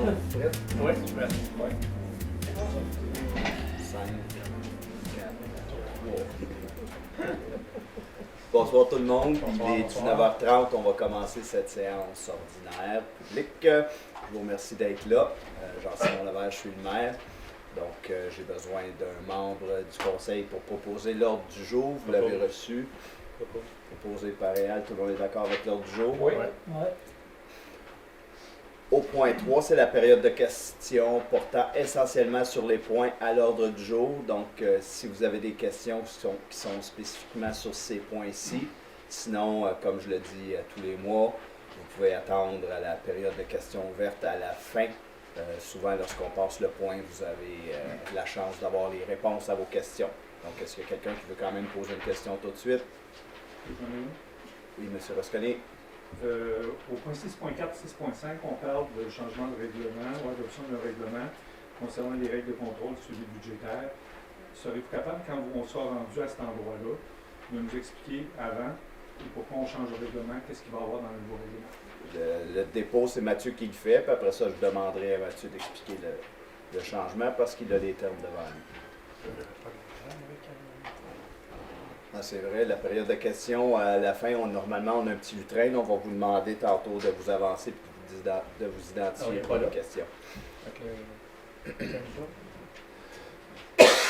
Prête? Oui, je vais. Oui. 5, 4, 3. Bonsoir tout le monde. Bonsoir, Il est bonsoir. 19h30. On va commencer cette séance ordinaire publique. Je vous remercie d'être là. Jean-Simon Levert, je suis le maire. Donc, j'ai besoin d'un membre du conseil pour proposer l'ordre du jour. Vous l'avez reçu. Proposé par Réal. Tout le monde est d'accord avec l'ordre du jour? Oui. Au point 3, c'est la période de questions portant essentiellement sur les points à l'ordre du jour. Donc, si vous avez des questions qui sont spécifiquement sur ces points-ci, sinon, comme je le dis tous les mois, vous pouvez attendre à la période de questions ouvertes à la fin. Souvent, lorsqu'on passe le point, vous avez la chance d'avoir les réponses à vos questions. Donc, est-ce qu'il y a quelqu'un qui veut quand même poser une question tout de suite? Oui, M. Rosconi. Au point 6.4, 6.5, on parle de changement de règlement ou adoption d'un règlement concernant les règles de contrôle du suivi budgétaire. Serez-vous capable, quand on sera rendu à cet endroit-là, de nous expliquer avant pourquoi on change de règlement, qu'est-ce qu'il va y avoir dans le nouveau règlement? Le dépôt, c'est Mathieu qui le fait, puis après ça, je demanderai à Mathieu d'expliquer le changement parce qu'il a les termes devant lui. Ah, c'est vrai, la période de questions, à la fin, normalement, on a un petit lutrin. On va vous demander tantôt de vous avancer et de vous identifier pour les questions.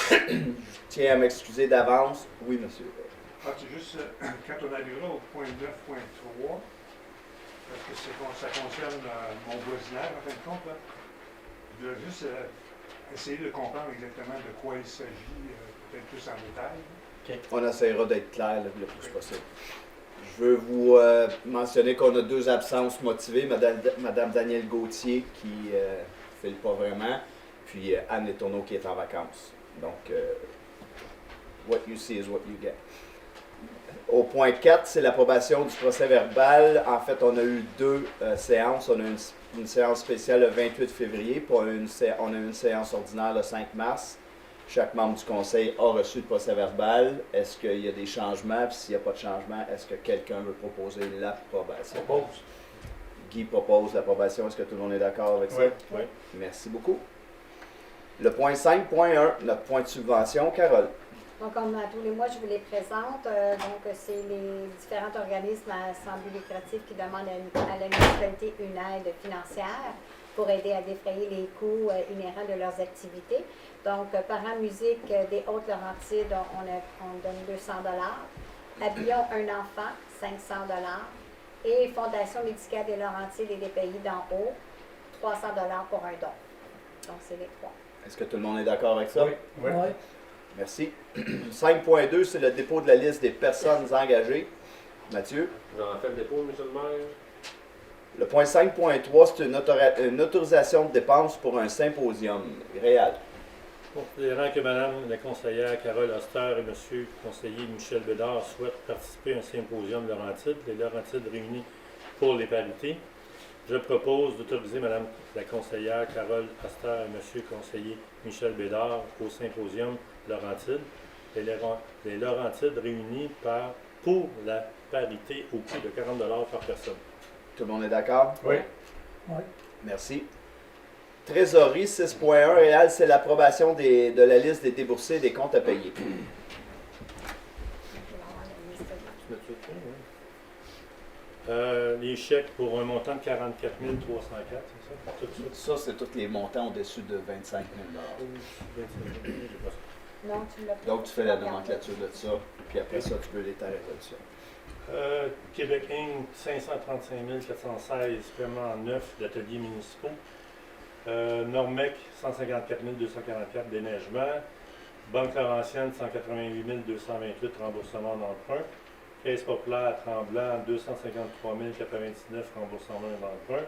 Je tiens à m'excuser d'avance. Oui, monsieur. C'est juste, quand on arrivera au point 9.3, parce que ça concerne mon voisinage, en fin de compte, là, je dois juste essayer de comprendre exactement de quoi il s'agit, peut-être plus en détail. On essaiera d'être clair le plus possible. Je veux vous mentionner qu'on a 2 absences motivées. Madame Danielle Gauthier qui ne file pas vraiment, puis Anne Letourneau qui est en vacances. Donc, what you see is what you get. Au point 4, c'est l'approbation du procès verbal. En fait, on a eu 2 séances. On a une séance spéciale le 28 février, puis on a une séance ordinaire le 5 mars. Chaque membre du conseil a reçu le procès verbal. Est-ce qu'il y a des changements? Puis s'il n'y a pas de changement, est-ce que quelqu'un veut proposer l'approbation? Propose. Guy propose l'approbation. Est-ce que tout le monde est d'accord avec ça? Oui. Merci beaucoup. Le point 5.1, notre point de subvention. Carole. Donc, comme à tous les mois, je vous les présente. Donc, c'est les différents organismes sans but lucratif qui demandent à la municipalité une aide financière pour aider à défrayer les coûts inhérents de leurs activités. Donc, Paramusique des Hautes-Laurentides, on donne 200 $. Habillons un enfant, 500 $. Et Fondation médicale des Laurentides et des Pays d'en haut, 300 $ pour un don. Donc, c'est les 3. Est-ce que tout le monde est d'accord avec ça? Oui. Merci. 5.2, c'est le dépôt de la liste des personnes engagées. Mathieu? J'en fais le dépôt, monsieur le maire. Le point 5.3, c'est une autorisation de dépenses pour un symposium. Réal. Considérant que Mme la conseillère Carole Oster et M. le conseiller Michel Bédard souhaitent participer à un symposium Laurentides, les Laurentides réunis pour les parités, je propose d'autoriser Mme la conseillère Carole Oster et M. le conseiller Michel Bédard au symposium Laurentides, les Laurentides réunis pour la parité au coût de 40 $ par personne. Tout le monde est d'accord? Oui. Merci. Trésorerie 6.1, Réal, c'est l'approbation de la liste des déboursés et des comptes à payer. Les chèques pour un montant de 44 304, c'est ça? Pour tout ça? Ça, c'est tous les montants au-dessus de 25 000 Non, tu l'as pas. Donc, tu fais la nomenclature de ça, puis après ça, tu peux les tarifs là-dessus. Québec Inc. 535 416 paiements neufs d'ateliers municipaux. Normec 154 244 déneigement. Banque Laurentienne 188 228 remboursement d'emprunt. Caisse populaire Tremblant 253 099 remboursement d'emprunt.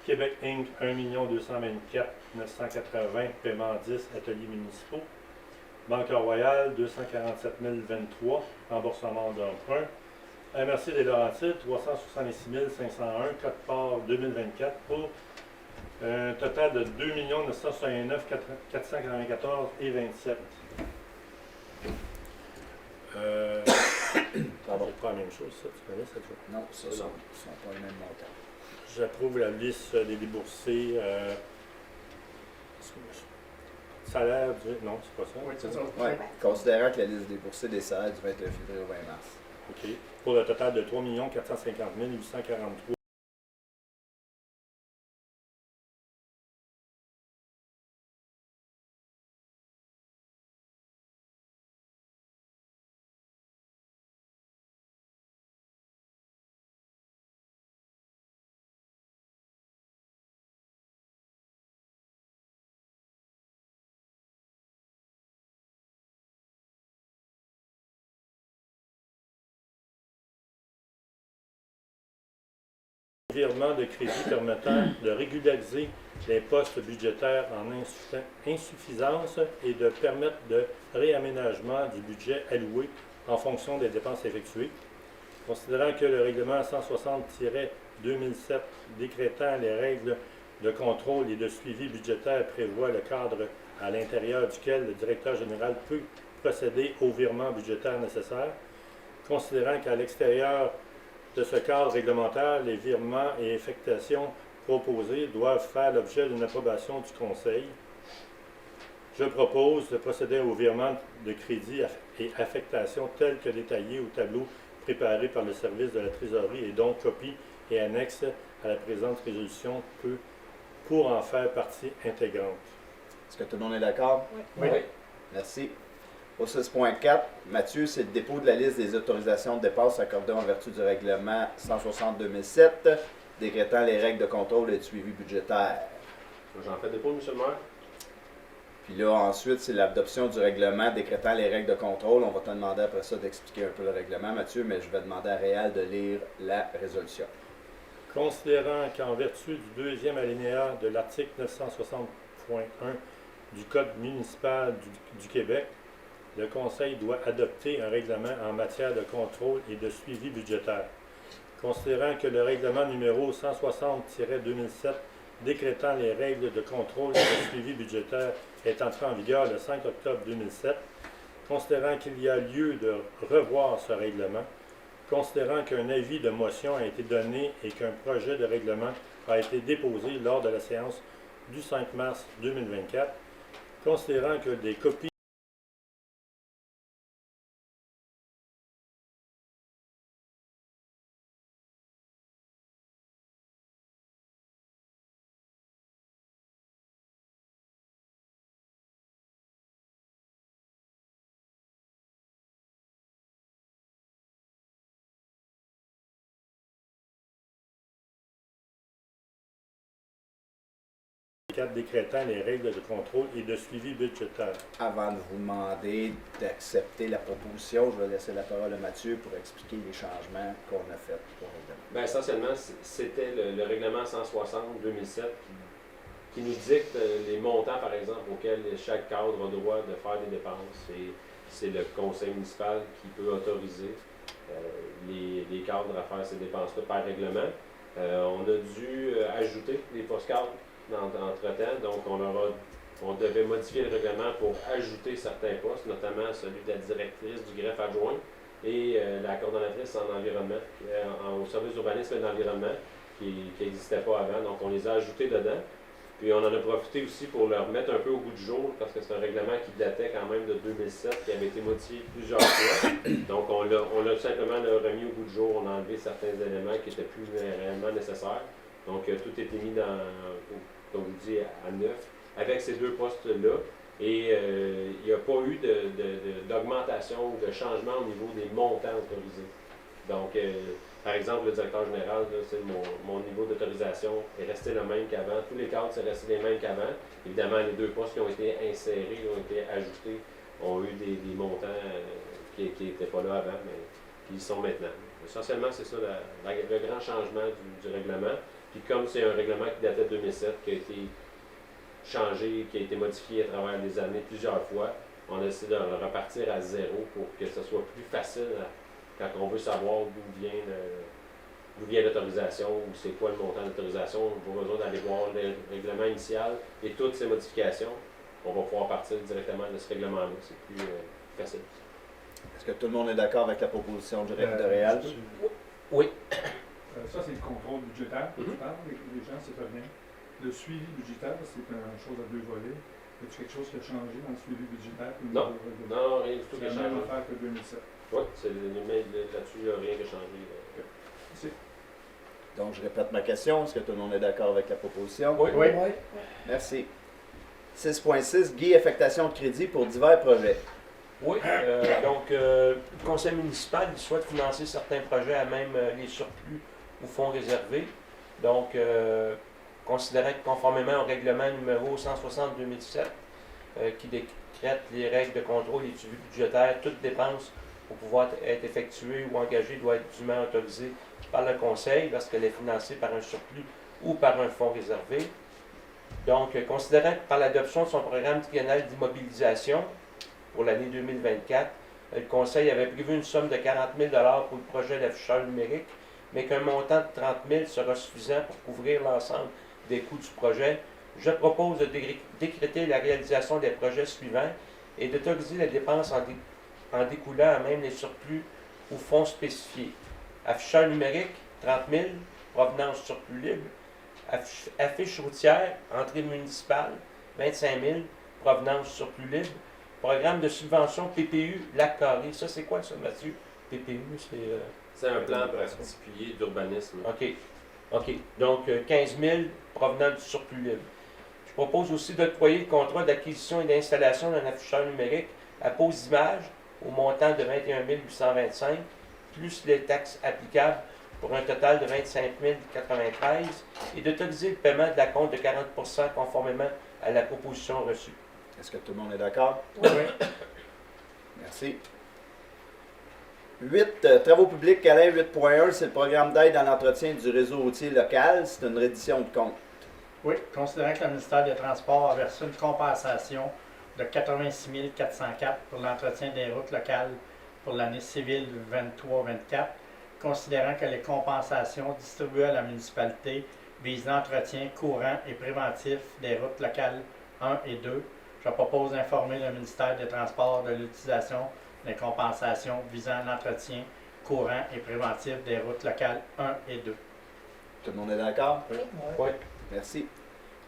Québec Inc. 1 224 980 paiement 10 ateliers municipaux. Banque Royale 247 023 remboursement d'emprunt. MRC des Laurentides 366 501 code part 2024 pour un total de 2 969 494 et 27. Pardon. C'est pas la même chose, ça, tu connais cette fois? Non, ça ne sont pas les mêmes montants. J'approuve la liste des déboursés. Salaire du. Non, c'est pas ça. Oui, c'est ça. Oui, considérant que la liste déboursée des salaires du 21 février au 20 mars. OK. Pour le total de 3 450 843. Virement de crédit permettant de régulariser les postes budgétaires en insuffisance et de permettre de réaménagement du budget alloué en fonction des dépenses effectuées. Considérant que le règlement 160-2007 décrétant les règles de contrôle et de suivi budgétaire prévoit le cadre à l'intérieur duquel le directeur général peut procéder au virement budgétaire nécessaire. Considérant qu'à l'extérieur de ce cadre réglementaire, les virements et affectations proposés doivent faire l'objet d'une approbation du Conseil. Je propose de procéder au virement de crédit et affectations tels que détaillés au tableau préparé par le service de la trésorerie et donc copie et annexe à la présente résolution pour en faire partie intégrante. Est-ce que tout le monde est d'accord? Oui. Merci. Au 6.4, Mathieu, c'est le dépôt de la liste des autorisations de dépenses accordées en vertu du règlement 160-2007, décrétant les règles de contrôle et de suivi budgétaire. J'en fais dépôt, M. le maire. Puis là, ensuite, c'est l'adoption du règlement décrétant les règles de contrôle. On va te demander après ça d'expliquer un peu le règlement, Mathieu, mais je vais demander à Réal de lire la résolution. Considérant qu'en vertu du deuxième alinéa de l'article 960.1 du Code municipal du Québec, le Conseil doit adopter un règlement en matière de contrôle et de suivi budgétaire. Considérant que le règlement numéro 160-2007 décrétant les règles de contrôle et de suivi budgétaire est entré en vigueur le 5 octobre 2007, considérant qu'il y a lieu de revoir ce règlement, considérant qu'un avis de motion a été donné et qu'un projet de règlement a été déposé lors de la séance du 5 mars 2024, considérant que des copies décrétant les règles de contrôle et de suivi budgétaire. Avant de vous demander d'accepter la proposition, je vais laisser la parole à Mathieu pour expliquer les changements qu'on a faits au règlement. Bien, essentiellement, c'était le règlement 160-2007 qui nous dicte les montants, par exemple, auxquels chaque cadre a droit de faire des dépenses. Et c'est le conseil municipal qui peut autoriser les cadres à faire ces dépenses-là par règlement. On a dû ajouter des postes cadres entre-temps, donc on devait modifier le règlement pour ajouter certains postes, notamment celui de la directrice du greffe adjoint et la coordonnatrice en environnement, au service d'urbanisme et d'environnement, qui n'existait pas avant, donc on les a ajoutés dedans. Puis on en a profité aussi pour le remettre un peu au goût du jour, parce que c'est un règlement qui datait quand même de 2007, qui avait été modifié plusieurs fois. Donc on l'a simplement remis au goût du jour, on a enlevé certains éléments qui n'étaient plus réellement nécessaires. Donc tout a été mis comme vous dites, à neuf, avec ces deux postes-là. Et il n'y a pas eu d'augmentation ou de changement au niveau des montants autorisés. Donc, par exemple, le directeur général, mon niveau d'autorisation est resté le même qu'avant. Tous les cadres sont restés les mêmes qu'avant. Évidemment, les deux postes qui ont été insérés, ont été ajoutés, ont eu des montants qui n'étaient pas là avant, mais qui y sont maintenant. Essentiellement, c'est ça le grand changement du règlement. Puis comme c'est un règlement qui datait de 2007, qui a été changé, qui a été modifié à travers les années plusieurs fois, on a essayé de le repartir à zéro pour que ce soit plus facile quand on veut savoir d'où vient l'autorisation ou c'est quoi le montant d'autorisation. On n'a pas besoin d'aller voir le règlement initial et toutes ces modifications. On va pouvoir partir directement de ce règlement-là. C'est plus facile. Est-ce que tout le monde est d'accord avec la proposition de Réal? Oui. Ça, c'est le contrôle budgétaire que tu Mhm. parles, les gens, c'est pas bien. Le suivi budgétaire, c'est une chose à deux volets. Y a quelque chose qui a changé dans le suivi budgétaire? Non. Non, rien du tout qui a C'est la même changé. affaire que 2007. Oui, là-dessus, il n'y a rien qui a changé. C'est Donc, je répète ma question. Est-ce que tout le monde est d'accord avec la proposition? Oui. Oui. Merci. 6.6, Guy, affectation de crédit pour divers projets. Oui, le conseil municipal il souhaite financer certains projets à même les surplus ou fonds réservés. Donc, considérant que conformément au règlement numéro 160-2007, qui décrète les règles de contrôle et de suivi budgétaire, toute dépense pour pouvoir être effectuée ou engagée doit être dûment autorisée par le conseil lorsqu'elle est financée par un surplus ou par un fonds réservé. Donc, considérant que par l'adoption de son programme triennal d'immobilisation pour l'année 2024, le Conseil avait prévu une somme de 40 000 pour le projet d'affichage numérique, mais qu'un montant de 30 000 sera suffisant pour couvrir l'ensemble des coûts du projet. Je propose de décréter la réalisation des projets suivants et d'autoriser la dépense en découlant à même les surplus ou fonds spécifiés. Affichage numérique, 30 000, provenance surplus libre. Affiche routière, entrée municipale, 25 000, provenance surplus libre. Programme de subvention PPU, Lac Carré. Ça, c'est quoi ça, Mathieu? PPU, c'est... C'est un plan particulier d'urbanisme. OK. Donc, 15 000 provenant du surplus libre. Je propose aussi d'octroyer le contrat d'acquisition et d'installation d'un afficheur numérique à pose d'image au montant de 21 825, plus les taxes applicables pour un total de 25 093 et d'autoriser le paiement de la compte de 40 conformément à la proposition reçue. Est-ce que tout le monde est d'accord? Oui. Merci. 8, travaux publics, Alain 8.1, c'est le programme d'aide à l'entretien du réseau routier local. C'est une reddition de compte. Oui, considérant que le ministère des Transports a versé une compensation de 86 404 pour l'entretien des routes locales pour l'année civile 23-24, considérant que les compensations distribuées à la municipalité visent l'entretien courant et préventif des routes locales 1 et 2, je propose d'informer le ministère des Transports de l'utilisation des compensations visant l'entretien courant et préventif des routes locales 1 et 2. Tout le monde est d'accord? Oui. Merci.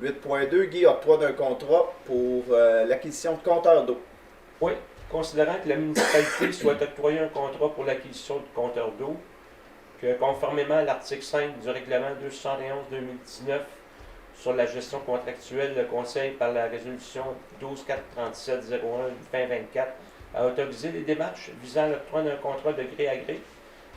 8.2, Guy, octroi d'un contrat pour l'acquisition de compteurs d'eau. Oui, considérant que la municipalité souhaite octroyer un contrat pour l'acquisition de compteurs d'eau, que conformément à l'article 5 du règlement 271-2019 sur la gestion contractuelle, le Conseil, par la résolution 12-437-01-2024, a autorisé les démarches visant l'octroi d'un contrat de gré à gré.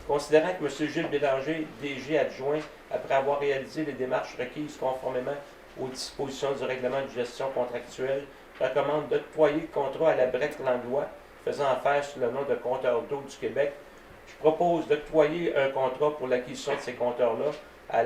Considérant que M. Gilles Bélanger, DG adjoint, après avoir réalisé les démarches requises conformément aux dispositions du règlement de gestion contractuelle, recommande d'octroyer le contrat à la Brec-Langlois, faisant affaire sous le nom de Compteurs d'eau du Québec. Je propose d'octroyer un contrat pour l'acquisition de ces compteurs-là à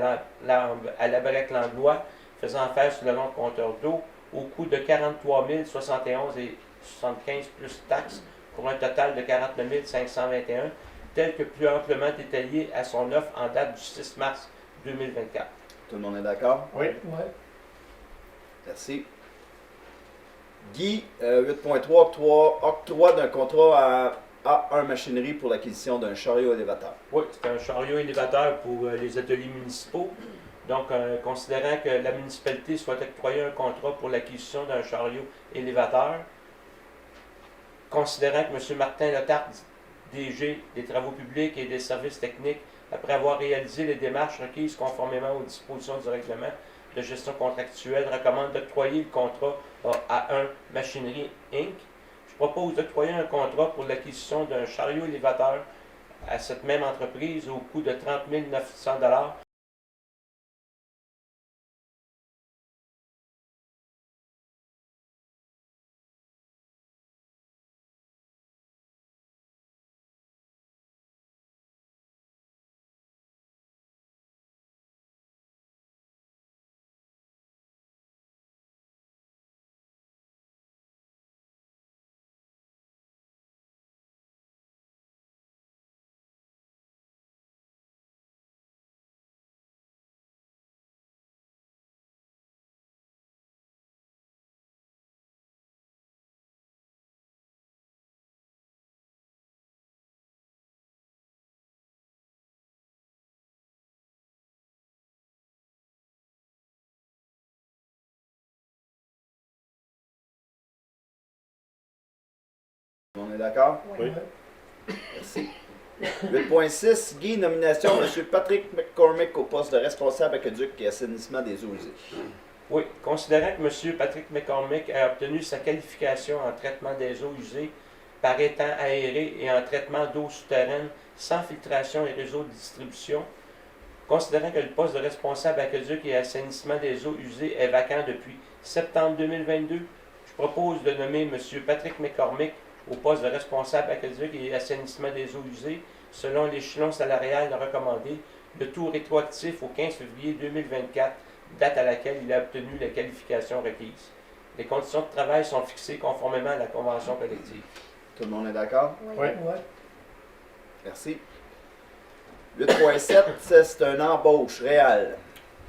la Brec-Langlois, faisant affaire sous le nom de Compteurs d'eau, au coût de 43 071,75 plus taxes, pour un total de 49 521, tel que plus amplement détaillé à son offre en date du 6 mars 2024. Tout le monde est d'accord? Oui. Merci. Guy, 8.3, octroi d'un contrat à A1 Machinerie pour l'acquisition d'un chariot élévateur. Oui, c'est un chariot élévateur pour les ateliers municipaux. Donc, considérant que la municipalité souhaite octroyer un contrat pour l'acquisition d'un chariot élévateur, considérant que M. Martin Letarte, DG des Travaux publics et des services techniques, après avoir réalisé les démarches requises conformément aux dispositions du règlement de gestion contractuelle, recommande d'octroyer le contrat à A1 Machinerie Inc. Je propose d'octroyer un contrat pour l'acquisition d'un chariot élévateur à cette même entreprise au coût de 30 900 $, On est d'accord? Oui. Merci. 8.6, Guy, nomination de M. Patrick McCormick au poste de responsable aqueduc et assainissement des eaux usées. Oui, considérant que M. Patrick McCormick a obtenu sa qualification en traitement des eaux usées par étang aéré et en traitement d'eau souterraine sans filtration et réseau de distribution, considérant que le poste de responsable aqueduc et assainissement des eaux usées est vacant depuis septembre 2022, je propose de nommer M. Patrick McCormick au poste de responsable aqueduc et assainissement des eaux usées selon l'échelon salarial recommandé, le tout rétroactif au 15 février 2024, date à laquelle il a obtenu la qualification requise. Les conditions de travail sont fixées conformément à la convention collective. Tout le monde est d'accord? Oui. Merci. 8.7, c'est une embauche réelle.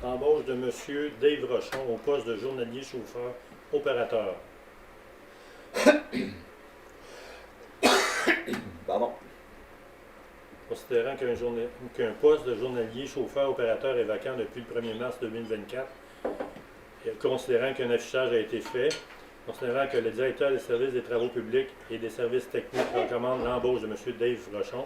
Embauche de M. Dave Rochon au poste de journalier chauffeur opérateur. Pardon. Considérant qu'un poste de journalier chauffeur opérateur est vacant depuis le 1er mars 2024, et considérant qu'un affichage a été fait, considérant que le directeur des services des travaux publics et des services techniques recommande l'embauche de M. Dave Rochon,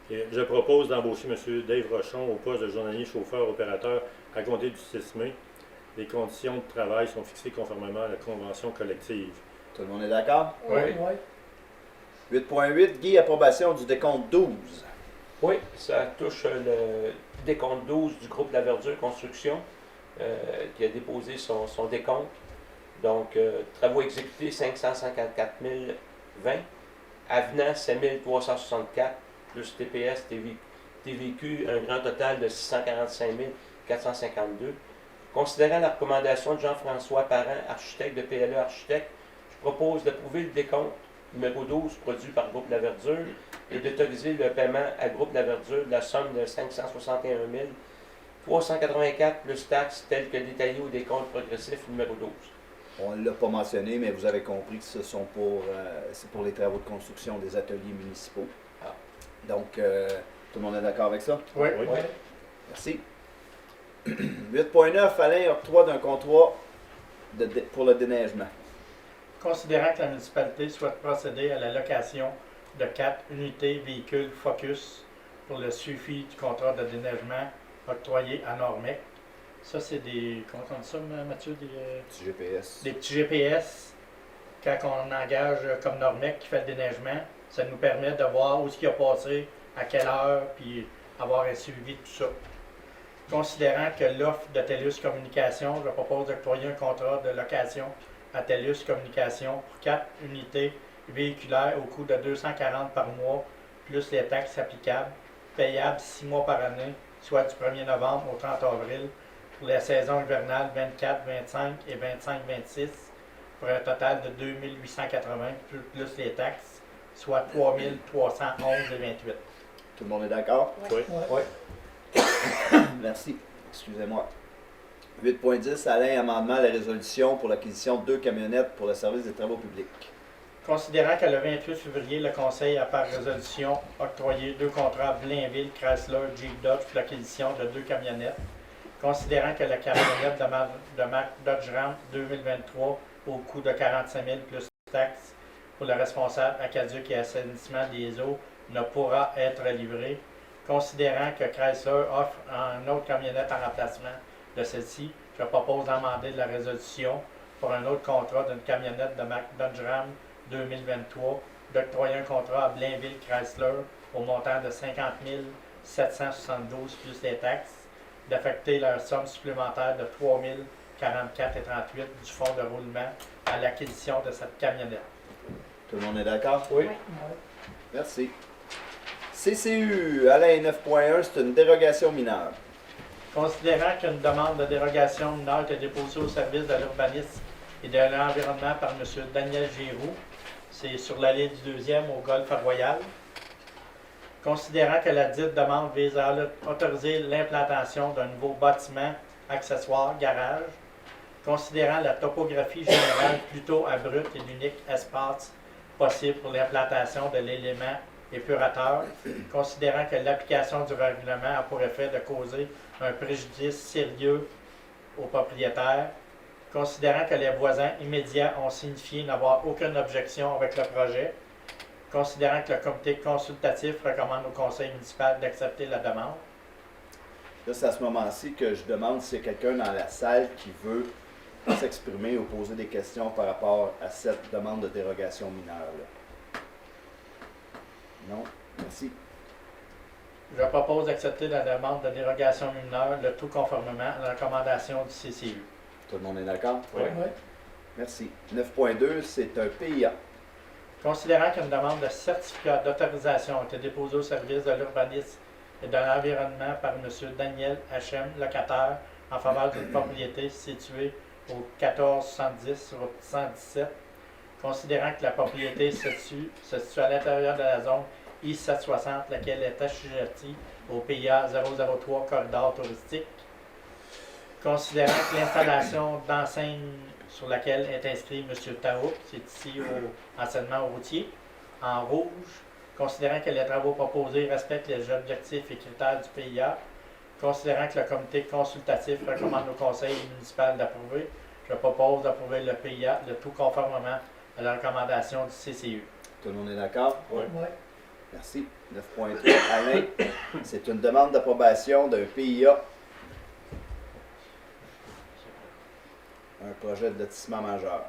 et je propose d'embaucher M. Dave Rochon au poste de journalier chauffeur opérateur à compter du 6 mai. Les conditions de travail sont fixées conformément à la convention collective. Tout le monde est d'accord? Oui. 8.8, Guy, approbation du décompte 12. Oui, ça touche le décompte 12 du groupe La Verdure Construction qui a déposé son décompte. Donc, travaux exécutés 554 020, avenant 7 364, plus TPS, TVQ, un grand total de 645 452. Considérant la recommandation de Jean-François Parent, architecte de PLE Architecte, je propose d'approuver le décompte numéro 12 produit par Groupe La Verdure et d'autoriser le paiement à Groupe La Verdure de la somme de 561 384 plus taxes telles que détaillées au décompte progressif numéro 12. On ne l'a pas mentionné, mais vous avez compris que ce sont c'est pour les travaux de construction des ateliers municipaux. Ah. Donc, tout le monde est d'accord avec ça? Oui. Merci. 8.9, Alain, octroi d'un contrat pour le déneigement. Considérant que la municipalité souhaite procéder à la location de 4 unités véhicules Focus pour le suivi du contrat de déneigement octroyé à Normec. Ça, c'est des. Comment on dit ça, Mathieu? Petit GPS. Des petits GPS. Quand on engage comme Normec qui fait le déneigement, ça nous permet de voir où ce qui a passé, à quelle heure, puis avoir un suivi de tout ça. Considérant que l'offre de TELUS Communication, je propose d'octroyer un contrat de location à TELUS Communication pour 4 unités véhiculaires au coût de 240 par mois, plus les taxes applicables, payables 6 mois par année, soit du 1er novembre au 30 avril, pour la saison hivernale 24-25 et 25-26, pour un total de 2 880 plus les taxes, soit 3 311 et 28. Tout le monde est d'accord? Oui. Merci. Excusez-moi. 8.10, Alain, amendement à la résolution pour l'acquisition de 2 camionnettes pour le service des travaux publics. Considérant que le 28 février, le Conseil a par résolution octroyé 2 contrats à Blainville, Chrysler, Jeep Dodge pour l'acquisition de 2 camionnettes. Considérant que la camionnette de marque Dodge Ram 2023 au coût de 45 000 plus taxes pour le responsable aqueduc et assainissement des eaux ne pourra être livrée. Considérant que Chrysler offre une autre camionnette en remplacement de celle-ci, je propose d'amender la résolution pour un autre contrat d'une camionnette de marque Dodge Ram 2023, d'octroyer un contrat à Blainville Chrysler au montant de 50 772 plus les taxes, d'affecter leur somme supplémentaire de 3 044 et 38 du fonds de roulement à l'acquisition de cette camionnette. Tout le monde est d'accord? Oui. Merci. CCU, Alain, 9.1, c'est une dérogation mineure. Considérant qu'une demande de dérogation mineure est déposée au service de l'urbanisme et de l'environnement par M. Daniel Giroux, c'est sur l'allée du 2e au Golfe Royal. Considérant que la dite demande vise à autoriser l'implantation d'un nouveau bâtiment, accessoire, garage, considérant la topographie générale plutôt abrupte et l'unique espace possible pour l'implantation de l'élément épurateur, considérant que l'application du règlement a pour effet de causer un préjudice sérieux aux propriétaires, considérant que les voisins immédiats ont signifié n'avoir aucune objection avec le projet, Considérant que le comité consultatif recommande au conseil municipal d'accepter la demande. Là, c'est à ce moment-ci que je demande s'il y a quelqu'un dans la salle qui veut s'exprimer ou poser des questions par rapport à cette demande de dérogation mineure-là. Non? Merci. Je propose d'accepter la demande de dérogation mineure, le tout conformément à la recommandation du CCU. Tout le monde est d'accord? Oui. Merci. 9.2, c'est un PIA. Considérant qu'une demande de certificat d'autorisation a été déposée au service de l'urbanisme et de l'environnement par M. Daniel H.M., locataire, en faveur d'une propriété située au 1470 route 117, considérant que la propriété se situe à l'intérieur de la zone I-760, laquelle est assujettie au PIA 003 corridor touristique, considérant que l'installation d'enseigne sur laquelle est inscrit M. Taouk, c'est ici au enseignement routier, en rouge, considérant que les travaux proposés respectent les objectifs et critères du PIA, considérant que le comité consultatif recommande au conseil municipal d'approuver, je propose d'approuver le PIA, le tout conformément à la recommandation du CCU. Tout le monde est d'accord? Oui. Merci. 9.3, Alain, c'est une demande d'approbation d'un PIA. Un projet de lotissement majeur.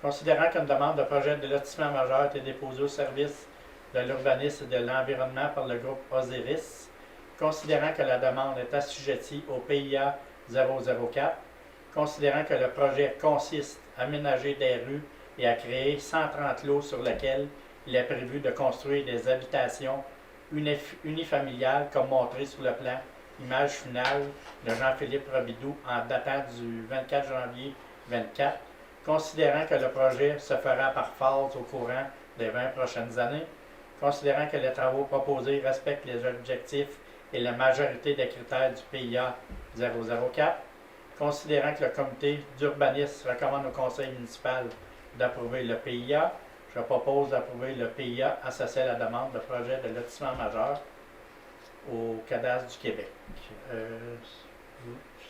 Considérant qu'une demande de projet de lotissement majeur a été déposée au service de l'urbanisme et de l'environnement par le groupe Osiris, considérant que la demande est assujettie au PIA 004, considérant que le projet consiste à aménager des rues et à créer 130 lots sur lesquels il est prévu de construire des habitations unifamiliales comme montré sur le plan image finale de Jean-Philippe Robidoux en datant du 24 janvier 2024, considérant que le projet se fera par phase au courant des 20 prochaines années, considérant que les travaux proposés respectent les objectifs et la majorité des critères du PIA 004, considérant que le comité d'urbanisme recommande au conseil municipal d'approuver le PIA, je propose d'approuver le PIA associé à la demande de projet de lotissement majeur au cadastre du Québec.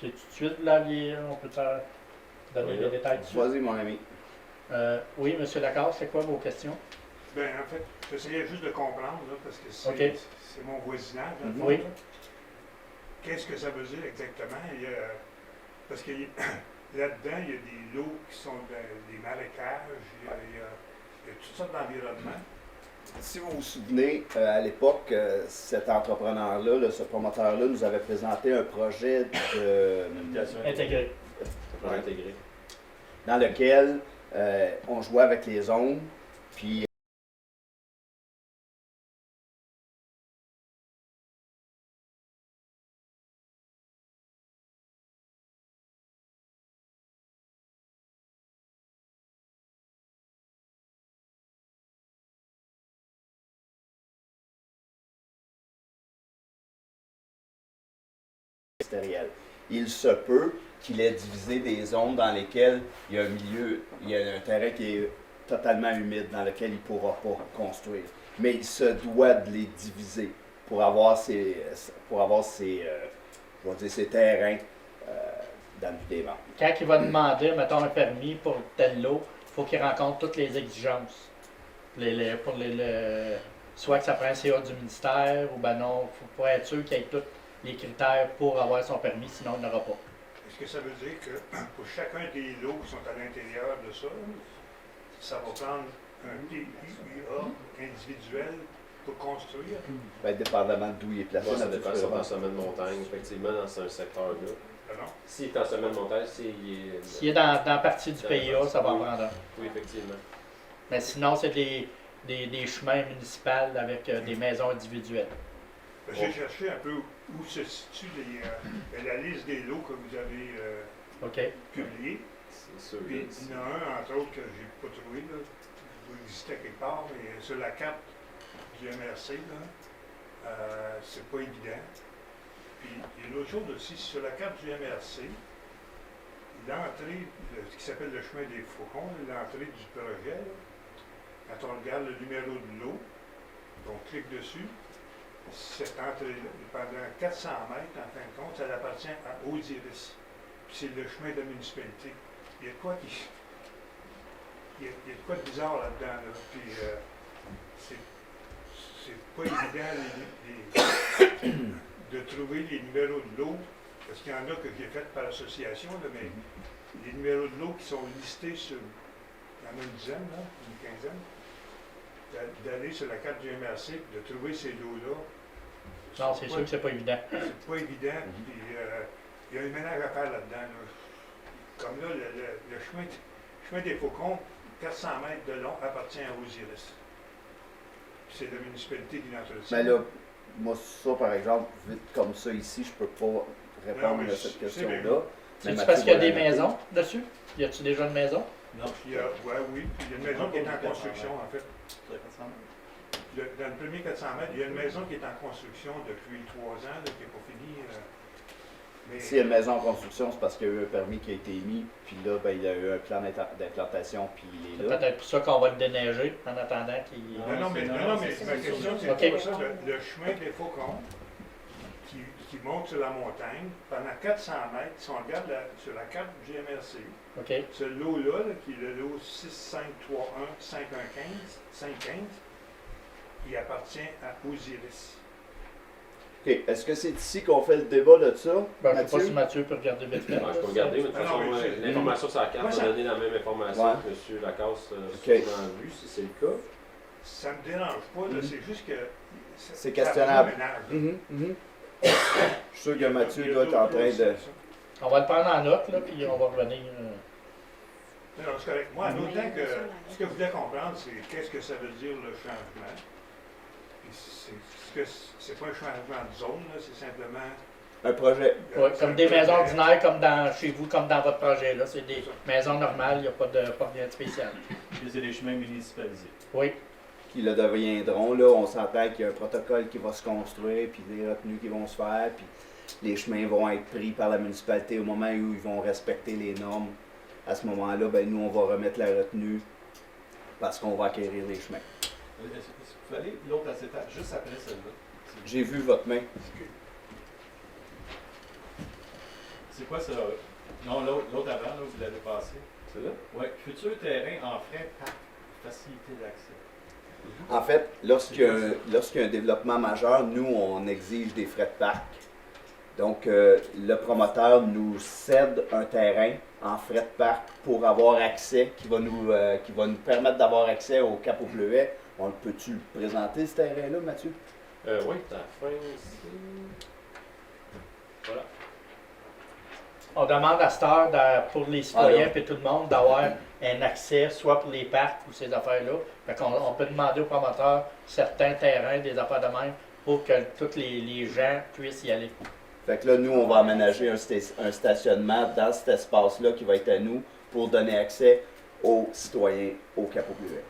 C'est tout de suite là, on peut donner Oui. les détails dessus. Vas-y, mon ami. Oui, M. Lacasse, c'est quoi vos questions? Ben, en fait, j'essayais juste de comprendre, là, parce que c'est OK. c'est mon voisinage. dans le Mhm. fond, Oui. là. Qu'est-ce que ça veut dire exactement? Parce que là-dedans, il y a des lots qui sont des marécages, il y a toutes sortes d'environnements. Si vous vous souvenez, à l'époque, cet entrepreneur-là, ce promoteur-là, nous avait présenté un projet Intégré. Pour intégrer. dans lequel on jouait avec les zones, puis extérieur. Il se peut qu'il ait divisé des zones dans lesquelles il y a un milieu, il y a un terrain qui est totalement humide, dans lequel il ne pourra pas construire. Mais il se doit de les diviser pour avoir ses terrains dans le des ventes. Quand il va demander, mettons, un permis pour tel lot, il faut qu'il rencontre toutes les exigences. Soit que ça prend un CA du ministère, ou ben non, pour être sûr qu'il y ait tous les critères pour avoir son permis, sinon il n'aura pas. Est-ce que ça veut dire que pour chacun des lots qui sont à l'intérieur de ça, ça va prendre un PIA individuel pour construire? Ben, dépendamment d'où il est placé. Ça dans dépend le si on est en futur. sommet de montagne, effectivement, dans ce secteur-là. Non? S'il est en sommet de montagne, s'il est... S'il est dans la partie du PIA, ça va en prendre un. Oui, effectivement. Mais sinon, c'est des chemins municipaux avec des maisons individuelles. J'ai cherché un peu où se situe la liste des lots que vous avez OK? publiés. C'est sûr. Puis il y en a un, entre autres, que je n'ai pas trouvé, là, il doit exister quelque part, mais sur la carte du MRC, là, c'est pas évident. Puis il y a une autre chose aussi, sur la carte du MRC, l'entrée, ce qui s'appelle le chemin des Faucons, l'entrée du projet, là, quand on regarde le numéro de lot, on clique dessus, cette entrée-là, pendant 400 mètres, en fin de compte, ça appartient à Osiris. puis c'est le chemin de la municipalité. Il y a de quoi qui... Il y a de quoi de bizarre là-dedans, là. Puis c'est pas évident de trouver les numéros de l'eau, parce qu'il y en a que j'ai fait par association, là, mais les numéros de l'eau qui sont listés sur... Il y en a une dizaine, là, une quinzaine. D'aller sur la carte du MRC et de trouver ces lots-là. Non, c'est sûr que c'est pas évident. C'est pas évident. Puis il y a un ménage à faire là-dedans. Là. Comme là, le chemin des Faucons, 400 mètres de long, appartient à Osiris. C'est la municipalité qui l'entretient. Mais là, moi, ça, par exemple, vite comme ça ici, je peux pas répondre à cette question-là. C'est parce qu'il y a des maisons dessus? Y a-tu déjà une maison? Non. Oui, puis il y a une maison qui est en construction, en fait. Dans le premier 400 mètres, il y a une maison qui est en construction depuis 3 ans, là, qui n'est pas finie. Mais... S'il y a une maison en construction, c'est parce qu'il y a eu un permis qui a été émis, puis là, ben, il y a eu un plan d'implantation, puis il est C'est là. peut-être pour ça qu'on va le déneiger en attendant qu'il... Non, mais ma question, c'est Ok. pour ça, le chemin des Faucons qui monte sur la montagne, pendant 400 mètres, si on regarde sur la carte du GMRC, OK. ce lot-là, qui est le lot 6531-5115, il appartient à Osiris. OK. Est-ce que c'est ici qu'on fait le débat de ça, Ben, je ne sais pas Mathieu? si Mathieu peut regarder vite fait. Ouais, je peux regarder, mais de toute Ah non, façon, mais moi, c'est- l'information sur la carte Moi, va ça- donner la même information Ouais. que M. Lacasse a Ok. souvent vu, si c'est le cas. Ça ne me dérange pas, là, c'est juste que... C'est questionnable. ça ménage, là. Je suis sûr que Mathieu doit être en train de... On va le prendre en note, là, puis on va revenir. Non, c'est correct. Moi, en autant que ce que je voulais comprendre, c'est qu'est-ce que ça veut dire le changement. Puis c'est pas un changement de zone, là, c'est simplement... Un projet. Ouais, comme des maisons ordinaires, comme dans chez vous, comme dans votre projet. Là. C'est des maisons normales, il n'y a pas de rien de spécial. Puis c'est des chemins municipalisés. Oui. Qui le deviendront. Là, on s'entend qu'il y a un protocole qui va se construire, puis des retenues qui vont se faire, puis les chemins vont être pris par la municipalité au moment où ils vont respecter les normes. À ce moment-là, ben, nous, on va remettre la retenue parce qu'on va acquérir les chemins. Est-ce qu'il fallait l'autre acétate juste après celle-là? J'ai vu votre main. C'est quoi ça? Non, l'autre avant, là, vous l'avez passé. C'est là? Oui, futur terrain en frais par facilité d'accès. En fait, lorsqu'il y a un développement majeur, nous, on exige des frais de parc. Donc, le promoteur nous cède un terrain en frais de parc pour avoir accès, qui va nous permettre d'avoir accès au Cap au Bleuet. On peut-tu le présenter, ce terrain-là, Mathieu? Oui, t'as la fin ici. Voilà. On demande à cette heure, pour les citoyens et tout le monde, d'avoir un accès, soit pour les parcs ou ces affaires-là. Fait qu'on on peut demander aux promoteurs certains terrains, des affaires de même, pour que tous les gens puissent y aller. Fait que là, nous, on va aménager un stationnement dans cet espace-là qui va être à nous pour donner accès aux citoyens au Cap au Bleuet.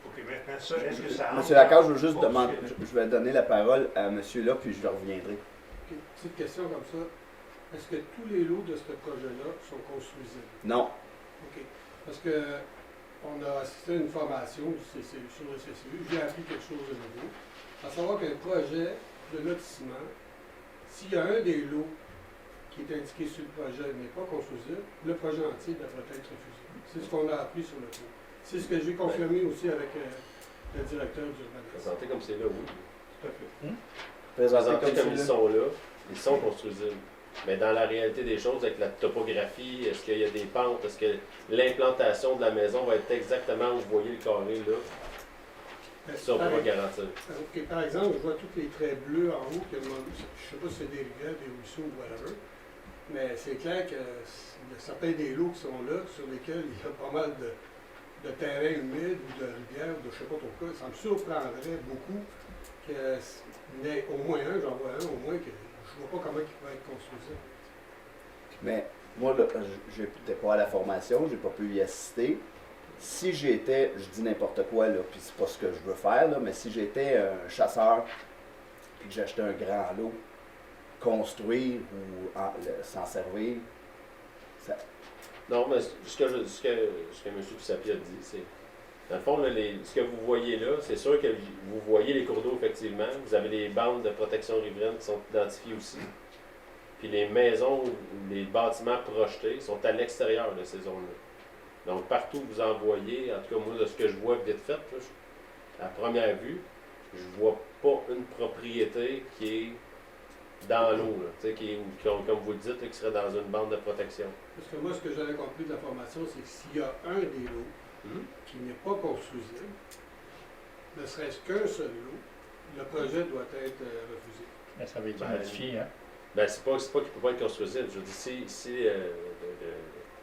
OK, maintenant ça, est-ce que ça... Monsieur Lacasse, je veux juste Oh, demander, excusez. je vais donner la parole à monsieur là, puis je reviendrai. Ok, petite question comme ça. Est-ce que tous les lots de ce projet-là sont construisibles? Non. OK. Parce que on a assisté à une formation sur le CCU. J'ai appris quelque chose de nouveau. À savoir qu'un projet de lotissement, s'il y a un des lots qui est indiqué sur le projet n'est pas construisible, le projet entier devrait être refusé. C'est ce qu'on a appris sur le coup. C'est ce que j'ai confirmé aussi avec le directeur du urbanisme. Présenté comme c'est là, oui. Tout à fait. Présenté Présentés comme ils celui-là. sont là, ils sont construisibles. Mais dans la réalité des choses, avec la topographie, est-ce qu'il y a des pentes, est-ce que l'implantation de la maison va être exactement où vous voyez le carré là? Ça, on ne peut pas garantir. Ok, par exemple, je vois tous les traits bleus en haut, je ne sais pas si c'est des rivières, des ruisseaux ou whatever, mais c'est clair qu'il y a certains des lots qui sont là, sur lesquels il y a pas mal de terrains humides ou de rivières, ou de je ne sais pas trop quoi. Ça me surprendrait beaucoup qu'il y ait au moins un, j'en vois un au moins, que je ne vois pas comment il pourrait être construit. Mais moi, là, j'étais pas à la formation, j'ai pas pu y assister. Si j'étais, je dis n'importe quoi, là, puis c'est pas ce que je veux faire, là, mais si j'étais un chasseur, puis que j'achetais un grand lot, construire ou s'en servir, ça, Non, mais ce que M. Pissapi a dit, c'est. Dans le fond, là, ce que vous voyez là, c'est sûr que vous voyez les cours d'eau, effectivement. Vous avez des bandes de protection riveraine qui sont identifiées aussi. puis les maisons, les bâtiments projetés sont à l'extérieur de ces zones-là. Donc, partout où vous en voyez, en tout cas, moi, de ce que je vois vite fait, là, à première vue, je vois pas une propriété qui est dans l'eau, là, tu sais, comme vous le dites, là, qui serait dans une bande de protection. Parce que moi, ce que j'avais compris de la formation, c'est que s'il y a un des lots qui n'est pas construisible, ne serait-ce qu'un seul lot, le projet doit être refusé. Mais ça va être modifié, hein? Ben, c'est pas qu'il ne peut pas être construisible. Je dis,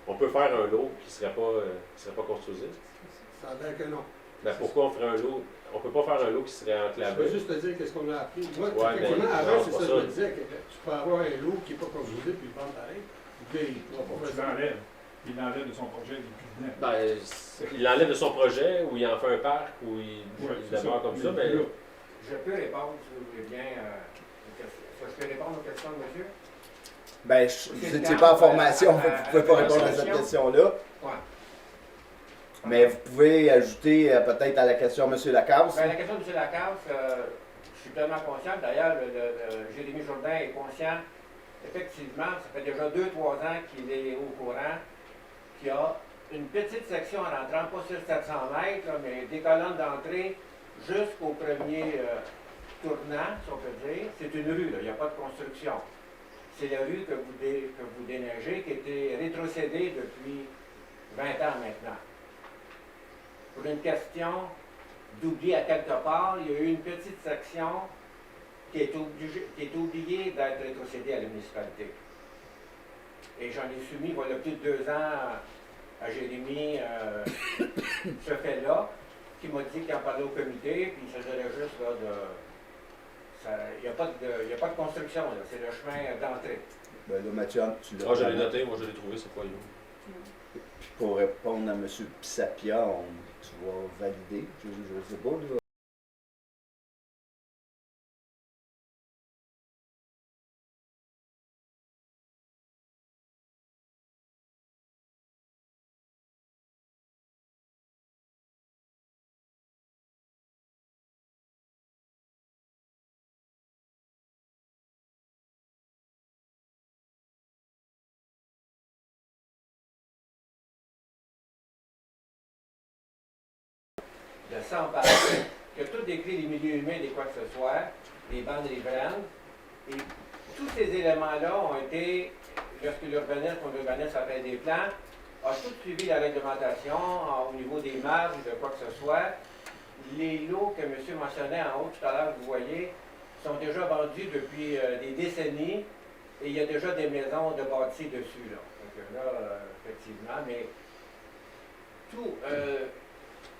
on peut faire un lot qui serait pas construisible. Ça a l'air que non. Ben, pourquoi on ferait un lot? On peut pas faire un lot qui serait Je enclavé. veux juste te dire qu'est-ce qu'on a appris. Moi, Ouais, effectivement, mais avant, non, c'est pas ça que ça. je me disais, que tu peux avoir un lot qui n'est pas construisible puis le vendre pareil. Puis là, il pourra pas Tu faire ça. l'enlèves. Il l'enlève de son projet depuis le net. Ben, il l'enlève de son projet, ou il en fait un parc, ou il c'est demeure ça. comme ça. Il- Ben, il- Je peux répondre, si vous voulez bien, aux questions. Est-ce que je peux répondre aux questions de monsieur? Ben, vous n'étiez pas en formation, vous ne pouvez pas répondre à cette question-là. Ouais. Mais vous pouvez ajouter peut-être à la question M. Lacasse. Ben, la question de M. Lacasse, je suis pleinement conscient. D'ailleurs, Jérémy Jourdain est conscient. Effectivement, ça fait déjà 2-3 ans qu'il est au courant qu'il y a une petite section en rentrant, pas sur 700 mètres, là, mais des colonnes d'entrée jusqu'au premier tournant, si on peut dire. C'est une rue, là, il n'y a pas de construction. C'est la rue que vous déneigez qui a été rétrocédée depuis 20 ans maintenant. Pour une question d'oubli à quelque part, il y a eu une petite section qui est oubliée d'être rétrocédée à la municipalité. Et j'en ai soumis, voilà plus de 2 ans, à Jérémy ce fait-là, qui m'a dit qu'il en parlait au comité, puis il s'agirait juste là, il n'y a pas de construction, là, c'est le chemin d'entrée. Ben là, Mathieu, tu l'as. moi, je l'ai noté, moi, je l'ai trouvé, c'est pas lui. Puis pour répondre à M. Pissapia, tu vas valider. Je sais pas, là. Le sang parle, qui a tout décrit les milieux humains et quoi que ce soit, les bandes riveraines. Et tous ces éléments-là ont été, lorsque l'urbanisme a fait des plans, a tout suivi la réglementation au niveau des marges, de quoi que ce soit. Les lots que monsieur mentionnait en haut tout à l'heure, vous voyez, sont déjà vendus depuis des décennies et il y a déjà des maisons de bâties dessus. Là. Donc là, effectivement, mais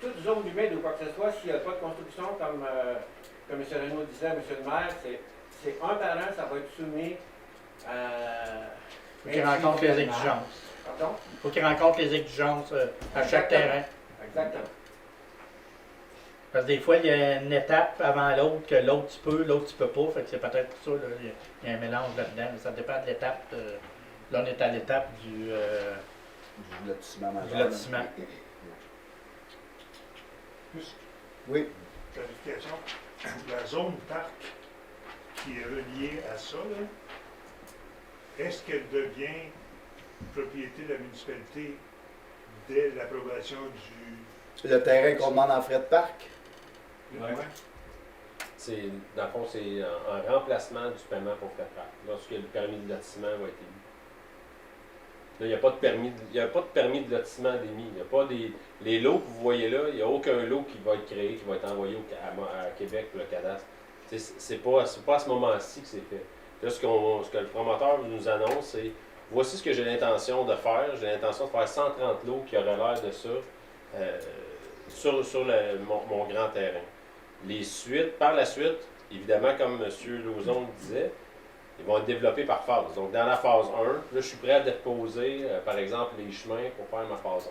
toute zone humide ou quoi que ce soit, s'il n'y a pas de construction, comme M. Renaud disait, M. le maire, c'est un par un, ça va être soumis à... Il faut qu'il rencontre les exigences. Pardon? Il faut qu'il rencontre les exigences à chaque Exactement. terrain. Exactement. Parce que des fois, il y a une étape avant l'autre, que l'autre tu peux, l'autre tu peux pas. Fait que c'est peut-être pour ça, là, il y a un mélange là-dedans. Mais ça dépend de l'étape. Là, on est à l'étape du lotissement majeur. lotissement. Juste Oui. clarification. La zone parc qui est reliée à ça, là, est-ce qu'elle devient propriété de la municipalité dès l'approbation du... Le terrain qu'on demande en frais de parc. Ouais. Dans le fond, c'est en remplacement du paiement pour faire parc, lorsque le permis de lotissement va être émis. Là, il n'y a pas de permis de lotissement d'émis. Il n'y a pas les lots que vous voyez là, il n'y a aucun lot qui va être créé, qui va être envoyé à Québec pour le cadastre. C'est pas à ce moment-ci que c'est fait. Là, ce que le promoteur nous annonce, c'est voici ce que j'ai l'intention de faire. J'ai l'intention de faire 130 lots qui auraient l'air de ça sur mon grand terrain. Par la suite, évidemment, comme M. Lauzon le disait, ils vont être développés par phase. Donc, dans la phase 1, là, je suis prêt à déposer, par exemple, les chemins pour faire ma phase 1.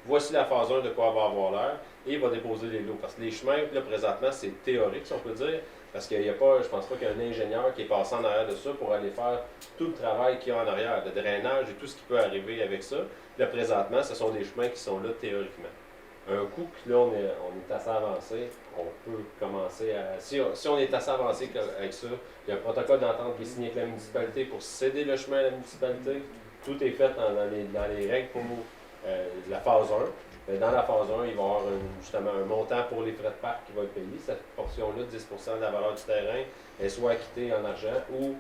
Voici la phase 1 de quoi elle va avoir l'air, et il va déposer les lots. Parce que les chemins, là, présentement, c'est théorique, si on peut dire, parce qu'il n'y a pas, je pense pas qu'il y a un ingénieur qui est passé en arrière de ça pour aller faire tout le travail qu'il y a en arrière, le drainage et tout ce qui peut arriver avec ça. Là, présentement, ce sont des chemins qui sont là théoriquement. Un coup, puis là, on est assez avancé, on peut commencer à... Si on est assez avancé avec ça, il y a un protocole d'entente qui est signé avec la municipalité pour céder le chemin à la municipalité. Tout est fait dans les règles pour la phase 1. Mais dans la phase 1, il va y avoir justement un montant pour les frais de parc qui va être payé. Cette portion-là, 10% de la valeur du terrain, est soit acquittée en argent ou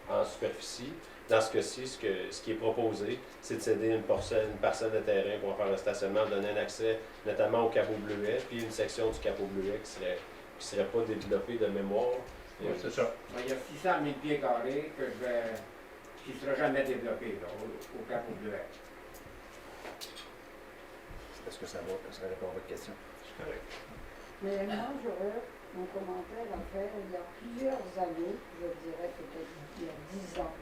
en superficie. Dans ce cas-ci, ce qui est proposé, c'est de céder une parcelle de terrain pour faire le stationnement, donner un accès notamment au Capot Bleuet, puis une section du Capot Bleuet qui serait pas développée de mémoire. Oui, c'est ça. Il y a 600 000 pieds carrés qui ne sera jamais développé là, au Capot Bleuet. Est-ce que ça répond à votre question? C'est correct. Mais moi, j'aurais un commentaire à faire. Il y a plusieurs années, je dirais peut-être il y a 10 ans,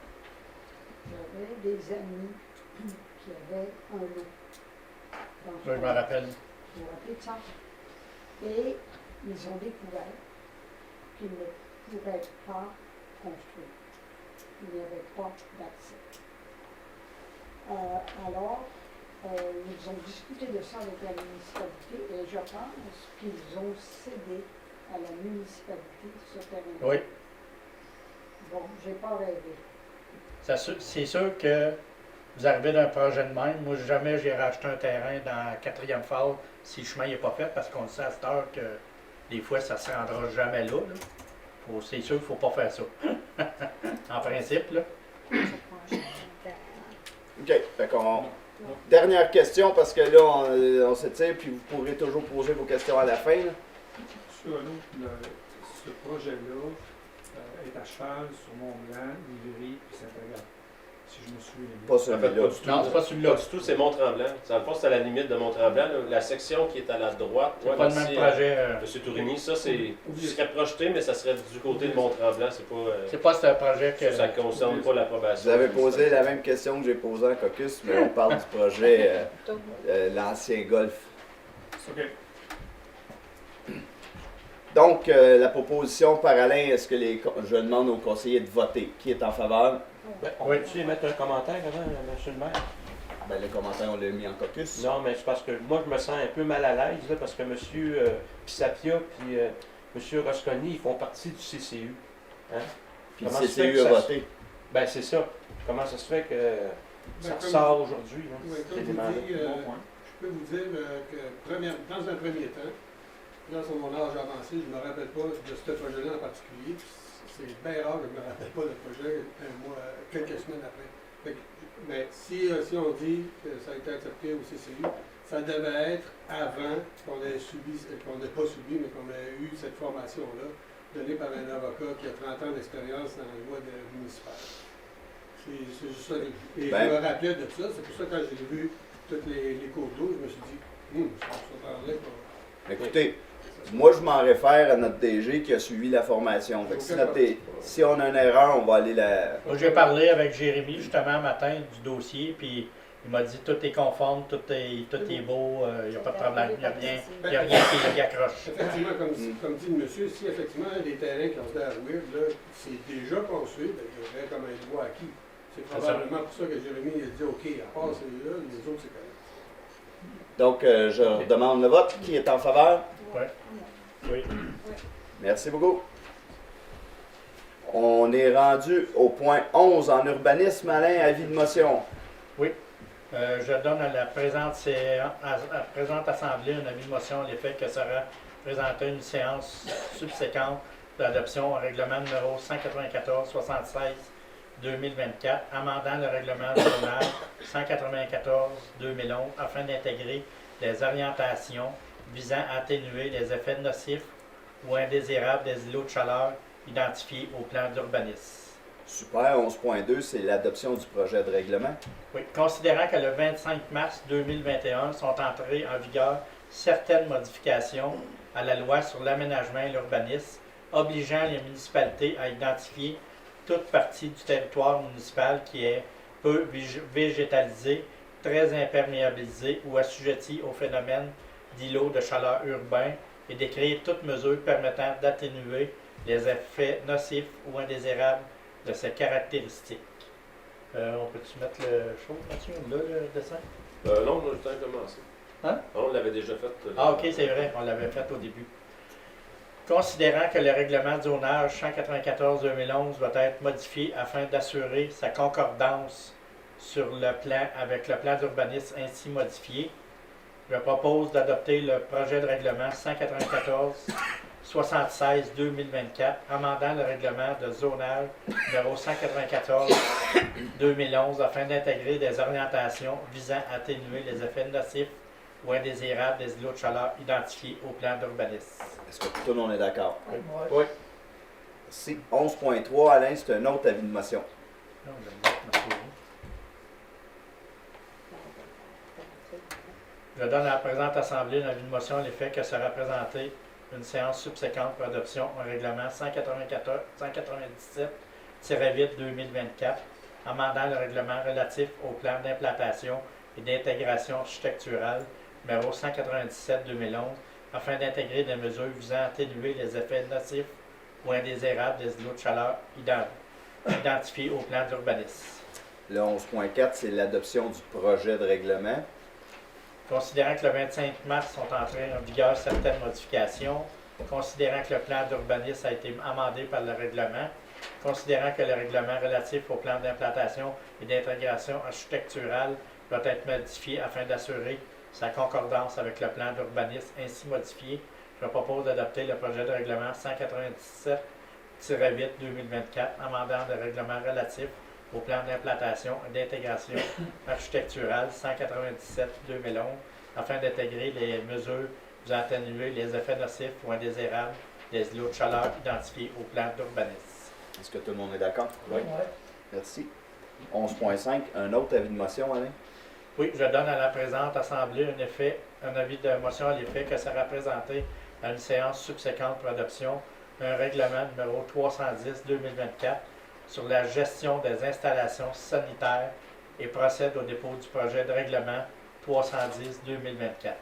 j'avais des amis qui avaient un lot. Je me rappelle. Vous vous rappelez de ça? Et ils ont découvert qu'ils ne pourraient pas construire. Il n'y avait pas d'accès. Alors, ils ont discuté de ça avec la municipalité et je pense qu'ils ont cédé à la municipalité ce terrain. Oui. Bon, j'ai pas rêvé. C'est sûr que vous arrivez d'un projet de même. Moi, jamais j'ai racheté un terrain dans la 4e phase si le chemin n'est pas fait parce qu'on sait à cette heure que des fois, ça ne se rendra jamais là. C'est sûr qu'il ne faut pas faire ça. En principe, là. OK. Fait qu'on... Dernière question, parce que là, on s'étire, puis vous pourrez toujours poser vos questions à la fin. Là. Sur un autre, ce projet-là est à cheval sur Mont-Blanc, Livry puis Saint-Agathe, si je me souviens bien. Pas En fait, celui-là. pas du tout. Non, c'est pas celui-là. Pas du tout, c'est Mont-Tremblant. Dans le fond, c'est à la limite de Mont-Tremblant. Là. La section qui est à la droite, C'est pas le même projet. M. Tourigny, ça, qui serait projeté, mais ça serait du côté de Mont-Tremblant. C'est pas ce projet que. Ça ne concerne pas l'approbation. Vous avez posé la même question que j'ai posée en caucus, mais on parle du projet l'ancien Golf. OK. Donc, la proposition par Alain, est-ce que je demande aux conseillers de voter? Qui est en faveur? Ben, on peut-tu mettre un commentaire avant, M. le maire? Ben, le commentaire, on l'a mis en caucus. Non, mais c'est parce que moi, je me sens un peu mal à l'aise, là, parce que M. Pisapia et M. Rosconi, ils font partie du CCU. Hein? Puis le Comment ça fait CCU que a ça voté. Ben, c'est ça. Comment ça se fait que ça comme- ressort aujourd'hui, là, Oui, cet comme je élément-là? vous dis, Bon point. je peux vous dire que dans un premier temps, là, sur mon âge avancé, je ne me rappelle pas de ce projet-là en particulier. C'est bien rare que je ne me rappelle pas de projet quelques semaines après. Mais si on dit que ça a été accepté au CCU, ça devait être avant qu'on ait subi, qu'on n'ait pas subi, mais qu'on ait eu cette formation-là, donnée par un avocat qui a 30 ans d'expérience dans la loi municipale. C'est juste ça. Et je me rappelais de ça, c'est pour ça que quand j'ai vu toutes les cours d'eau, je me suis dit, ça parlait pas. Écoutez, moi, je m'en réfère à notre DG qui a suivi la formation. Fait que si on a une erreur, on va aller la... Moi, j'ai parlé avec Jérémy justement matin du dossier, puis il m'a dit tout est conforme, tout est beau, il n'y a pas de problème, il n'y a rien qui accroche. Effectivement, comme dit le monsieur, si effectivement les terrains qui ont se à Weir, là, c'est déjà construit, ben, il y aurait comme un droit acquis. C'est probablement pour ça que Jérémy a dit OK, à part celui-là, les autres c'est correct. Donc, je demande le vote. Qui est en faveur? Oui. Merci beaucoup. On est rendu au point 11 en urbanisme. Alain, avis de motion. Je donne à la présente Assemblée un avis de motion à l'effet que sera présentée une séance subséquente d'adoption au règlement numéro 194-76-2024, amendant le règlement national 194-2011 afin d'intégrer les orientations visant à atténuer les effets nocifs ou indésirables des îlots de chaleur identifiés au plan d'urbanisme. Super. 11.2, c'est l'adoption du projet de règlement. Oui, considérant que le 25 mars 2021 sont entrées en vigueur certaines modifications à la loi sur l'aménagement et l'urbanisme, obligeant les municipalités à identifier toute partie du territoire municipal qui est peu végétalisée, très imperméabilisée ou assujettie au phénomène d'îlots de chaleur urbain et d'écrire toute mesure permettant d'atténuer les effets nocifs ou indésirables de ces caractéristiques. On peut-tu mettre le show, Mathieu, là, le dessin? Non, on a le temps de commencer. Hein? On l'avait déjà fait. Ah, ok, c'est vrai, on l'avait fait au début. Considérant que le règlement de zonage 194-2011 doit être modifié afin d'assurer sa concordance sur le plan avec le plan d'urbanisme ainsi modifié, je propose d'adopter le projet de règlement 194-76-2024, amendant le règlement de zonage numéro 194-2011 afin d'intégrer des orientations visant à atténuer les effets nocifs ou indésirables des îlots de chaleur identifiés au plan d'urbanisme. Est-ce que tout le monde est d'accord? Oui. Merci. 11.3, Alain, c'est un autre avis de motion. Je donne à la présente Assemblée une avis de motion à l'effet que sera présentée une séance subséquente pour adoption au règlement 197-2024, amendant le règlement relatif au plan d'implantation et d'intégration architecturale numéro 197-2011, afin d'intégrer des mesures visant à atténuer les effets nocifs ou indésirables des îlots de chaleur identifiés au plan d'urbanisme. Le 11.4, c'est l'adoption du projet de règlement. Considérant que le 25 mars sont entrées en vigueur certaines modifications, considérant que le plan d'urbanisme a été amendé par le règlement, considérant que le règlement relatif au plan d'implantation et d'intégration architecturale doit être modifié afin d'assurer sa concordance avec le plan d'urbanisme ainsi modifié, je propose d'adopter le projet de règlement 197-8-2024, amendant le règlement relatif au plan d'implantation et d'intégration architecturale 197-2011, afin d'intégrer les mesures visant à atténuer les effets nocifs ou indésirables des îlots de chaleur identifiés au plan d'urbanisme. Est-ce que tout le monde est d'accord? Oui. Merci. 11.5, un autre avis de motion, Alain? Oui, je donne à la présente Assemblée un avis de motion à l'effet que sera présenté à une séance subséquente pour adoption un règlement numéro 310-2024 sur la gestion des installations sanitaires et procède au dépôt du projet de règlement 310-2024.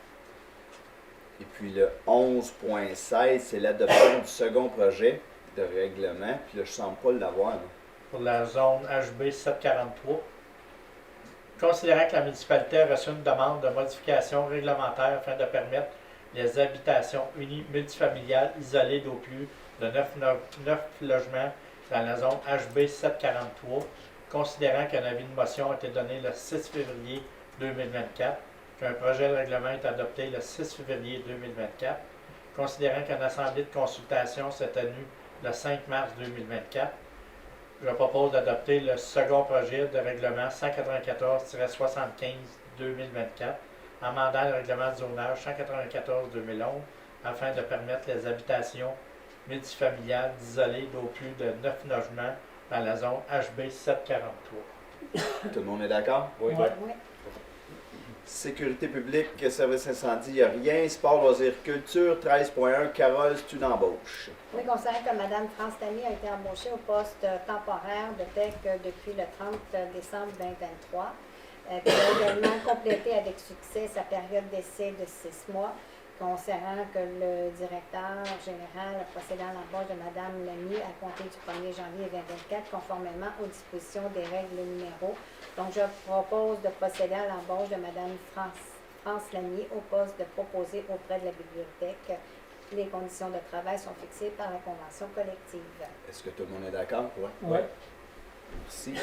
Et puis le 11.16, c'est l'adoption du second projet de règlement. Puis là, je ne sens pas l'avoir. Pour la zone HB 743, considérant que la municipalité a reçu une demande de modification réglementaire afin de permettre les habitations unies multifamiliales isolées d'au plus de 9 logements dans la zone HB 743, considérant qu'un avis de motion a été donné le 6 février 2024, qu'un projet de règlement est adopté le 6 février 2024, considérant qu'une assemblée de consultation s'est tenue le 5 mars 2024, je propose d'adopter le second projet de règlement 194-75-2024, amendant le règlement de zonage 194-2011 afin de permettre les habitations multifamiliales isolées d'au plus de 9 logements dans la zone HB 743. Tout le monde est d'accord? Oui. Oui. Sécurité publique, service incendie, il n'y a rien. Sport, loisirs, culture, 13.1. Carole, c'est une embauche. Oui, concernant que Mme France Lamy a été embauchée au poste temporaire de TEC depuis le 30 décembre 2023. Elle a également complété avec succès sa période d'essai de 6 mois, concernant que le directeur général procédant à l'embauche de Mme Lamy à compter du 1er janvier 2024, conformément aux dispositions des règles numéro. Donc, je propose de procéder à l'embauche de Mme France Lamy au poste de proposé auprès de la bibliothèque. Les conditions de travail sont fixées par la convention collective. Est-ce que tout le monde est d'accord? Oui. Merci.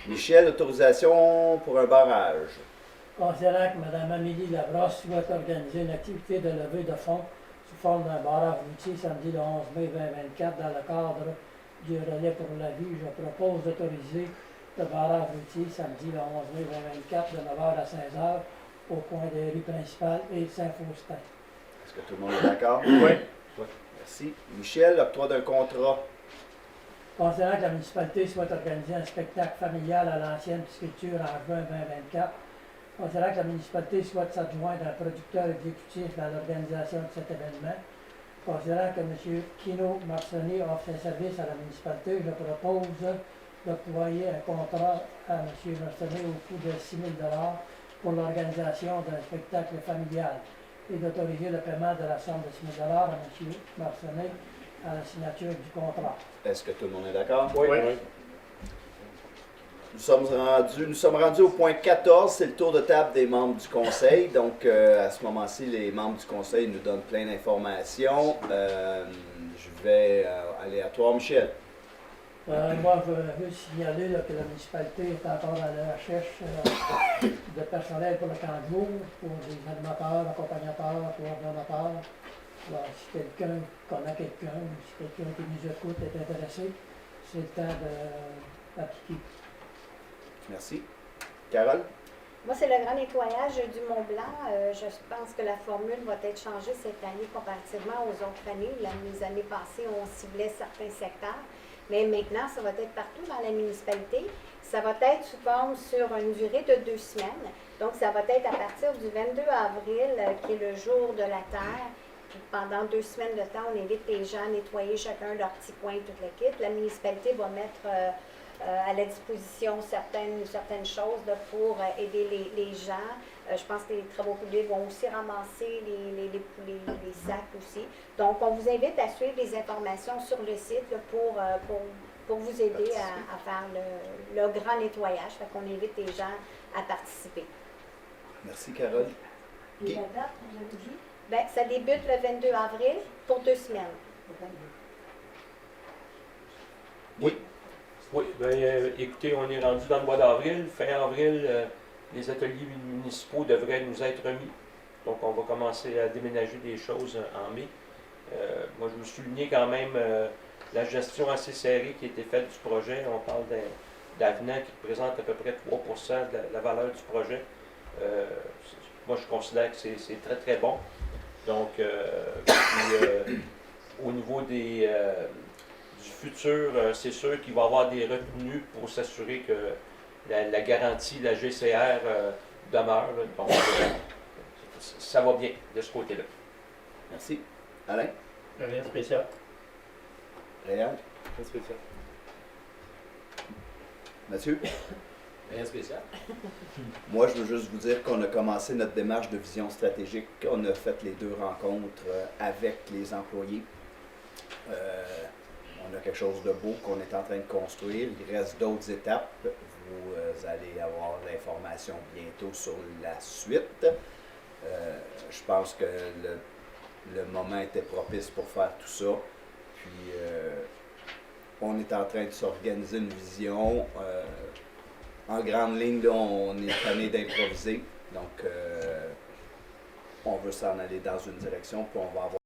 Michel, autorisation pour un barrage. Considérant que Mme Amélie Labrosse souhaite organiser une activité de levée de fonds sous forme d'un barrage routier samedi le 11 mai 2024 dans le cadre du relais pour la vie, je propose d'autoriser le barrage routier samedi le 11 mai 2024 de 9h à 16h au coin des rues principales et Saint-Faustin. Est-ce que tout le monde est d'accord? Oui. Merci. Michel, octroi d'un contrat. Considérant que la municipalité souhaite organiser un spectacle familial à l'ancienne pisciculture en juin 2024, considérant que la municipalité souhaite s'adjoindre un producteur exécutif dans l'organisation de cet événement, considérant que M. Kino Marconi offre ses services à la municipalité, je propose d'octroyer un contrat à M. Marconi au coût de 6 000 $ pour l'organisation d'un spectacle familial et d'autoriser le paiement de la somme de 6 000 $ à M. Marconi à la signature du contrat. Est-ce que tout le monde est d'accord? Oui. Nous sommes rendus au point 14, c'est le tour de table des membres du conseil. Donc, à ce moment-ci, les membres du conseil nous donnent plein d'informations. Je vais aller à toi, Michel. Moi, je veux signaler là, que la municipalité est encore à la recherche de personnel pour le camp de jour, pour des animateurs, accompagnateurs, coordonnateurs. Alors, si quelqu'un connaît quelqu'un, si quelqu'un qui nous écoute est intéressé, c'est le temps d'appliquer. Merci. Carole? Moi, c'est le grand nettoyage du Mont-Blanc. Je pense que la formule va être changée cette année comparativement aux autres années. Les années passées, on ciblait certains secteurs. Mais maintenant, ça va être partout dans la municipalité. Ça va être sous forme sur une durée de 2 semaines. Donc, ça va être à partir du 22 avril, qui est le jour de la Terre. Puis pendant 2 semaines de temps, on invite les gens à nettoyer chacun leur petit coin, toute l'équipe. La municipalité va mettre à la disposition certaines choses là, pour aider les gens. Je pense que les travaux publics vont aussi ramasser les sacs aussi. Donc, on vous invite à suivre les informations sur le site là, pour vous aider à faire le grand nettoyage. Fait qu'on invite les gens à participer. Merci, Carole. Et la date, vous avez dit? Bien, ça débute le 22 avril pour 2 semaines. Oui. Oui, écoutez, on est rendu dans le mois d'avril. Fin avril, les ateliers municipaux devraient nous être remis. Donc, on va commencer à déménager des choses en mai. Moi, je veux souligner quand même la gestion assez serrée qui a été faite du projet. On parle d'avenant qui représente à peu près 3% de la valeur du projet. Moi, je considère que c'est très, très bon. Donc, au niveau du futur, c'est sûr qu'il va y avoir des retenues pour s'assurer que la garantie, la GCR demeure. Là. Donc, ça va bien de ce côté-là. Merci. Alain? Rien de spécial. Réal? Rien de spécial. Mathieu? Rien de spécial. Moi, je veux juste vous dire qu'on a commencé notre démarche de vision stratégique. On a fait les 2 rencontres avec les employés. On a quelque chose de beau qu'on est en train de construire. Il reste d'autres étapes. Vous allez avoir l'information bientôt sur la suite. Je pense que le moment était propice pour faire tout ça. Puis, on est en train de s'organiser une vision. En grande ligne, là, on est tanné d'improviser. Donc, on veut s'en aller dans une direction, puis on va avoir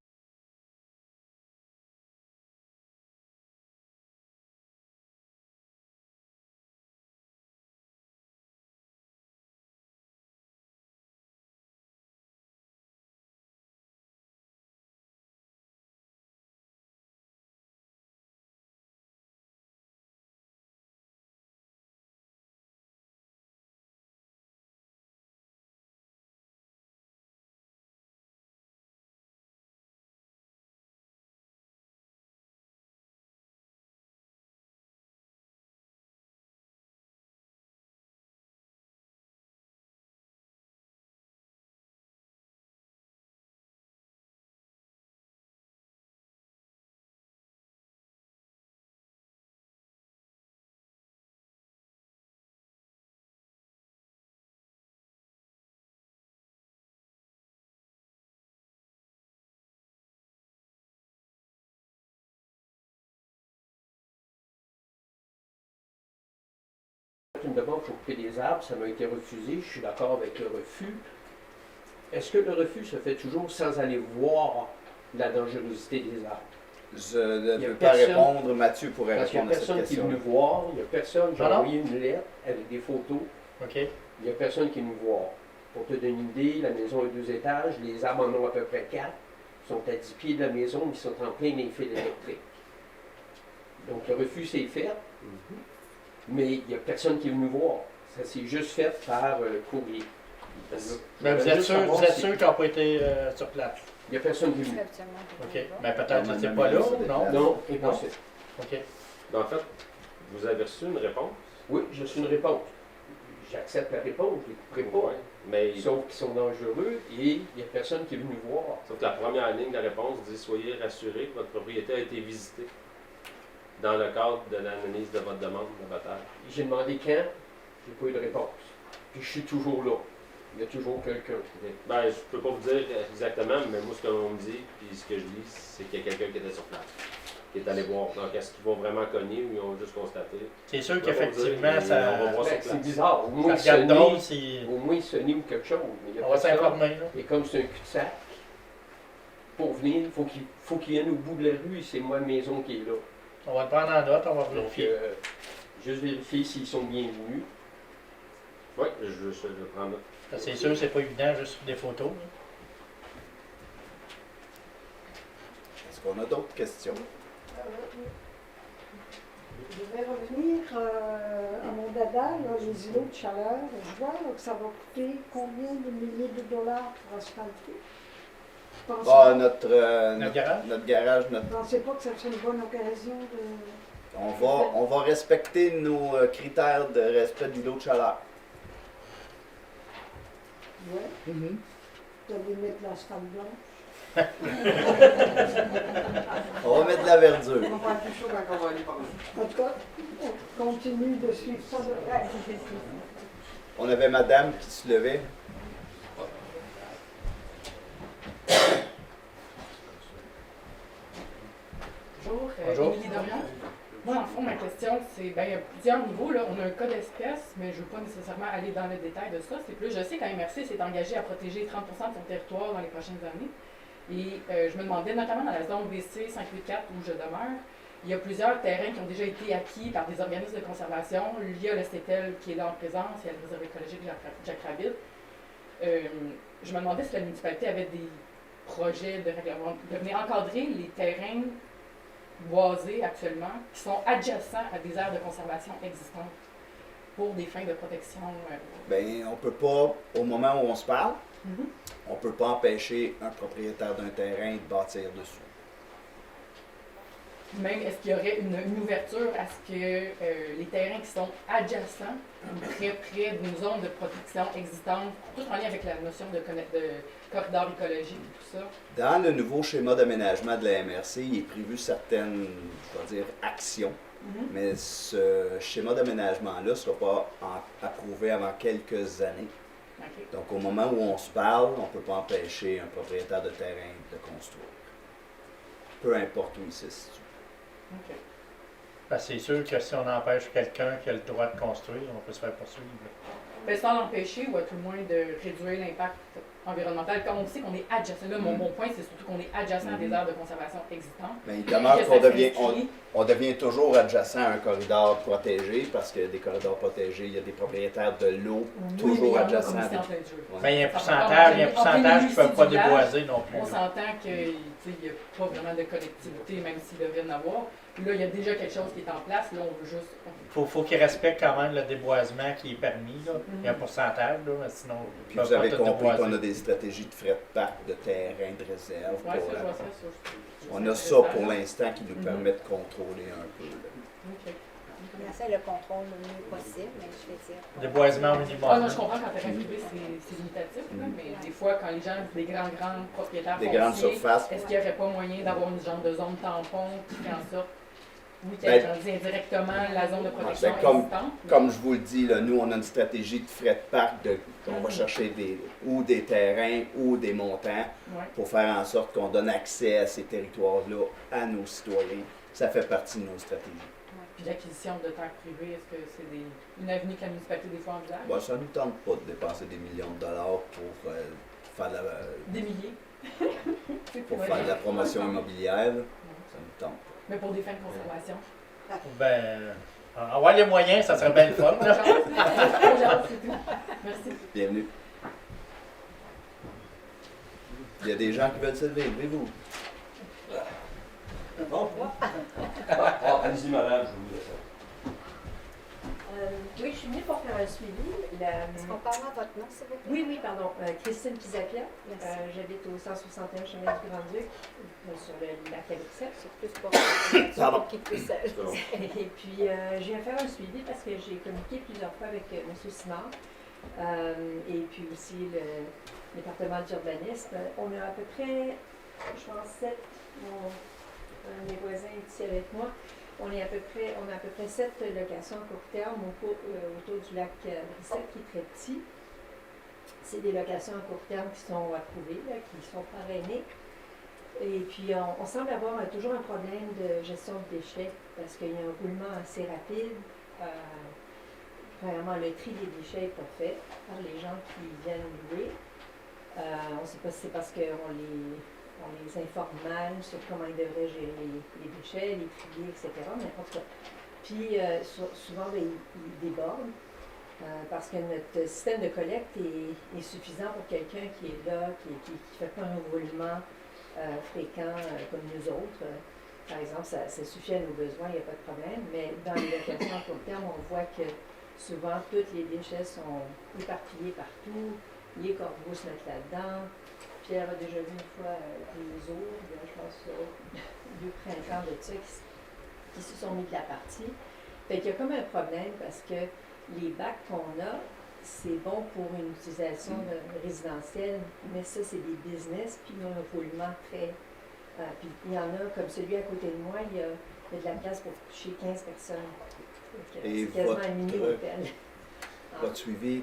une demande pour couper des arbres, ça m'a été refusé, je suis d'accord avec le refus. Est-ce que le refus se fait toujours sans aller voir la dangerosité des arbres? Je ne peux pas répondre, Mathieu pourrait répondre à cette question. Il n'y a personne qui est venu voir, il n'y a personne, j'ai envoyé une lettre avec des photos. OK. Il n'y a personne qui est venu voir. Pour te donner une idée, la maison a 2 étages, les arbres en ont à peu près 4, ils sont à 10 pieds de la maison, mais ils sont en plein des fils électriques. Donc le refus s'est fait. Mais il n'y a personne qui est venu voir. Ça s'est juste fait par courrier. Mais vous êtes sûr qu'ils n'ont pas été sur place? Il n'y a personne qui est venu. OK. Mais peut-être qu'ils n'étaient pas là, non? Non, impossible. OK. En fait, vous avez reçu une réponse? Oui, j'ai reçu une réponse. J'accepte la réponse, je ne les couperai pas. Ouais, mais Sauf qu'ils sont dangereux et il n'y a personne qui est venu voir. sauf que la première ligne de la réponse dit « Soyez rassurés que votre propriété a été visitée ». dans le cadre de l'analyse de votre demande de bataille? J'ai demandé quand, j'ai pas eu de réponse. Puis je suis toujours là. Il y a toujours quelqu'un. Ben, je peux pas vous dire exactement, mais moi, ce qu'on me dit, puis ce que je lis, c'est qu'il y a quelqu'un qui était sur place, qui est allé voir. Donc, est-ce qu'ils vont vraiment cogner ou ils ont juste constaté? C'est sûr Je peux pas vous qu'effectivement, dire, ça. mais on va voir sur C'est place. bizarre. Au moins, il regarde drôle, sonne ou quelque chose. Mais il y a on va personne. s'informer. Là. Et comme c'est un cul-de-sac, pour venir, il faut qu'il vienne au bout de la rue et c'est moi, la maison qui est là. On va le prendre en note, on va Donc, vérifier. juste vérifier s'ils sont bienvenus. Oui, je vais prendre note. C'est sûr, c'est pas évident juste sur des photos. Là. Est-ce qu'on a d'autres questions? Je vais revenir à mon dada, là, les îlots de chaleur. Je vois là, que ça va coûter combien de milliers de dollars pour asphalter? Pensez- Ah, notre garage? notre garage, Vous ne pensez pas que ça serait une bonne occasion de... on va respecter nos critères de respect du lot de chaleur. Ouais, Mhm. d'aller mettre de l'asphalte blanche. On va mettre de la verdure. On va faire plus chaud quand on va aller par là. En tout cas, on continue de suivre ça de près. On avait madame qui se levait. Bonjour, Bonjour. Émilie Dorion. Moi, en fond, ma question, c'est, ben, il y a plusieurs niveaux, là. On a un cas d'espèce, mais je ne veux pas nécessairement aller dans le détail de ça. C'est plus, je sais qu'AMRC s'est engagé à protéger 30 de son territoire dans les prochaines années. Et je me demandais, notamment dans la zone BC 584 où je demeure, il y a plusieurs terrains qui ont déjà été acquis par des organismes de conservation. Il y a le CETEL qui est là en présence, il y a le réserve écologique Jacques-Ravid. Je me demandais si la municipalité avait des projets de règlement, de venir encadrer les terrains boisés actuellement, qui sont adjacents à des aires de conservation existantes pour des fins de protection. Ben, on peut pas, au moment où on se parle, Mhm. on peut pas empêcher un propriétaire d'un terrain de bâtir dessus. Même, est-ce qu'il y aurait une ouverture à ce que les terrains qui sont adjacents, ou très près d'une zone de protection existante, tout en lien avec la notion de corridor écologique et tout ça? Dans le nouveau schéma d'aménagement de la MRC, il est prévu certaines, je vais dire, actions, Mhm. mais ce schéma d'aménagement-là ne sera pas approuvé avant quelques années. OK. Donc, au moment où on se parle, on ne peut pas empêcher un propriétaire de terrain de construire. Peu importe où il se situe. OK. Ben, c'est sûr que si on empêche quelqu'un qui a le droit de construire, on peut se faire poursuivre. Ben, sans l'empêcher ou à tout le moins de réduire l'impact environnemental. Quand on sait qu'on est adjacent, là, mon point, c'est surtout qu'on est adjacent à des aires de conservation existantes. Mais il demeure qu'on on devient toujours adjacent à un corridor protégé parce que des corridors protégés, il y a des propriétaires de l'eau toujours adjacents. Ouais. Ben, il y a un pourcentage qui ne peut pas déboiser non plus. On s'entend qu'il n'y a pas vraiment de connectivité, même s'il devrait y en avoir. Là, il y a déjà quelque chose qui est en place. Là, on veut juste... Faut qu'il respecte quand même le déboisement qui est permis. Là. Il y a un pourcentage, là, mais sinon... Puis vous avez compris qu'on a des stratégies de frais de parc, de terrain, de réserve. Ouais, pour ça, la- je vois ça. On a ça pour l'instant qui nous permet de contrôler un peu. Là. OK. On essaie le contrôle le mieux possible, mais je vais dire. Déboisement au minimum. Ah non, je comprends qu'en terrain privé, c'est limitatif, là, mais des fois, quand les gens, des grands propriétaires Des grandes fonciers, surfaces. est-ce qu'il n'y aurait pas moyen d'avoir une genre de zone tampon qui fait en sorte, oui, qui Ben, agrandit indirectement la zone de protection Ben, existante? comme je vous le dis, là, nous, on a une stratégie de frais de parc. On va chercher ou des terrains ou des montants Ouais. pour faire en sorte qu'on donne accès à ces territoires-là à nos citoyens. Ça fait partie de nos stratégies. Puis l'acquisition de terres privées, est-ce que c'est une avenue que la municipalité des fois envisage? Bon, ça ne nous tente pas de dépenser des millions de dollars pour faire Des milliers. pour faire de la promotion immobilière. Là. Ça nous tente pas. Mais pour des fins de conservation. Ben, avoir les moyens, ça serait bien le fun. Bonne Là. chance. Bonne chance, c'est tout. Merci. Bienvenue. Il y a des gens qui veulent se lever. Levez-vous. Bon. Allez-y, madame, je vous laisse. Oui, je suis venue pour faire un suivi. Est-ce qu'on peut avoir votre nom, s'il vous plaît? Oui, pardon. Christine Pisapia. Merci. J'habite au 161 chemin du Grand-Duc, sur le lac Alexis. C'est plus pour Pardon. qui puisse. Et puis, je viens faire un suivi parce que j'ai communiqué plusieurs fois avec M. Simard et puis aussi le département d'urbanisme. On a à peu près, je pense, 7, mes voisins ici avec moi, on a à peu près 7 locations à court terme autour du lac Brissette, qui est très petit. C'est des locations à court terme qui sont approuvées, là, qui sont parrainées. Et puis, on semble avoir toujours un problème de gestion de déchets parce qu'il y a un roulement assez rapide. Premièrement, le tri des déchets n'est pas fait par les gens qui viennent louer. On ne sait pas si c'est parce qu'on les informe mal sur comment ils devraient gérer les déchets, les trier, etc. Mais en tout cas, puis souvent, ils débordent parce que notre système de collecte est suffisant pour quelqu'un qui est là, qui ne fait pas un roulement fréquent comme nous autres. Par exemple, ça suffit à nos besoins, il n'y a pas de problème. Mais dans les locations à court terme, on voit que souvent, tous les déchets sont éparpillés partout. Les corbeaux se mettent là-dedans. Pierre a déjà vu une fois des ours, je pense, 2 printemps de ça, qui se sont mis de la partie. Fait qu'il y a comme un problème parce que les bacs qu'on a, c'est bon pour une utilisation résidentielle, mais ça, c'est des business, puis ils ont un roulement très... puis il y en a, comme celui à côté de moi, il y a de la place pour coucher 15 personnes. Et c'est quasiment un mini-hôtel. Votre suivi?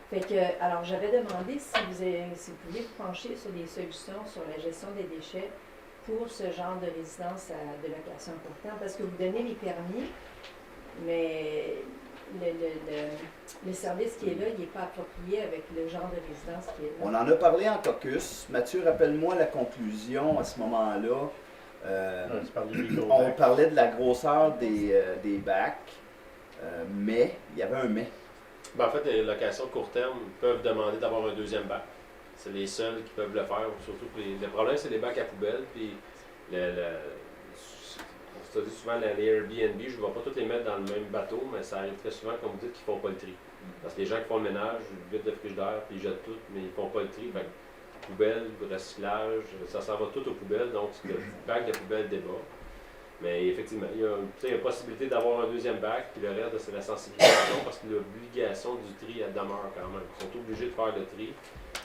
Fait que, alors, j'avais demandé si vous pouviez vous pencher sur des solutions sur la gestion des déchets pour ce genre de résidence de location à court terme, parce que vous donnez les permis, mais le service qui est là, il n'est pas approprié avec le genre de résidence qui est là. On en a parlé en caucus. Mathieu, rappelle-moi la conclusion à ce moment-là. On parlait de la grosseur des bacs, mais il y avait un mais. Ben, en fait, les locations court terme peuvent demander d'avoir un deuxième bac. C'est les seuls qui peuvent le faire, surtout que le problème, c'est les bacs à poubelle. Puis on se dit souvent les Airbnb, je ne vais pas tous les mettre dans le même bateau, mais ça arrive très souvent, comme vous dites, qu'ils ne font pas le tri. Parce que les gens qui font le ménage, ils vident le frigidaire, puis ils jettent tout, mais ils ne font pas le tri. Fait que poubelle, recyclage, ça s'en va tout aux poubelles, donc le bac de poubelle déborde. Mais effectivement, il y a une possibilité d'avoir un deuxième bac, puis le reste, c'est la sensibilisation, parce que l'obligation du tri, elle demeure quand même. Ils sont obligés de faire le tri.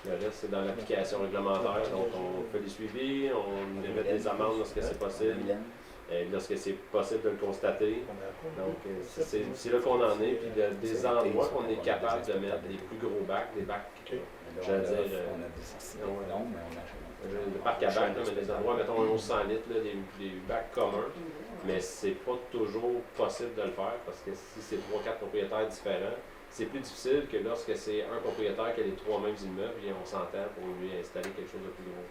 Le reste, c'est dans l'application réglementaire. Donc, on fait des suivis, on émet des amendes lorsque c'est possible. Lorsque c'est possible de le constater. Donc, c'est là qu'on en est. Puis, il y a des endroits qu'on est capable de mettre des plus gros bacs, des bacs, j'allais dire, le parc à bacs, mais des endroits, mettons, 1100 litres, là, des bacs communs. Mais c'est pas toujours possible de le faire parce que si c'est 3-4 propriétaires différents, c'est plus difficile que lorsque c'est un propriétaire qui a les 3 mêmes immeubles et on s'entend pour lui installer quelque chose de plus gros.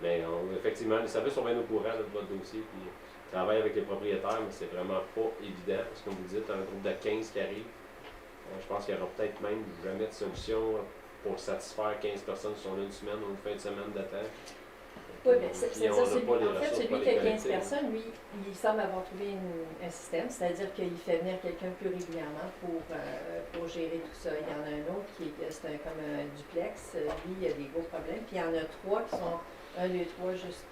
Mais effectivement, les services sont bien au courant de votre dossier, puis on travaille avec les propriétaires, mais c'est vraiment pas évident parce que, comme vous dites, un groupe de 15 qui arrive, je pense qu'il n'y aura peut-être même jamais de solution pour satisfaire 15 personnes sur une semaine ou une fin de semaine d'attente. Oui, mais celui qui a 15 personnes, lui, il semble avoir trouvé un système, c'est-à-dire qu'il fait venir quelqu'un plus régulièrement pour gérer tout ça. Il y en a un autre c'est comme un duplex, lui, il a des gros problèmes. Puis il y en a 3 qui sont 1, 2, 3 juste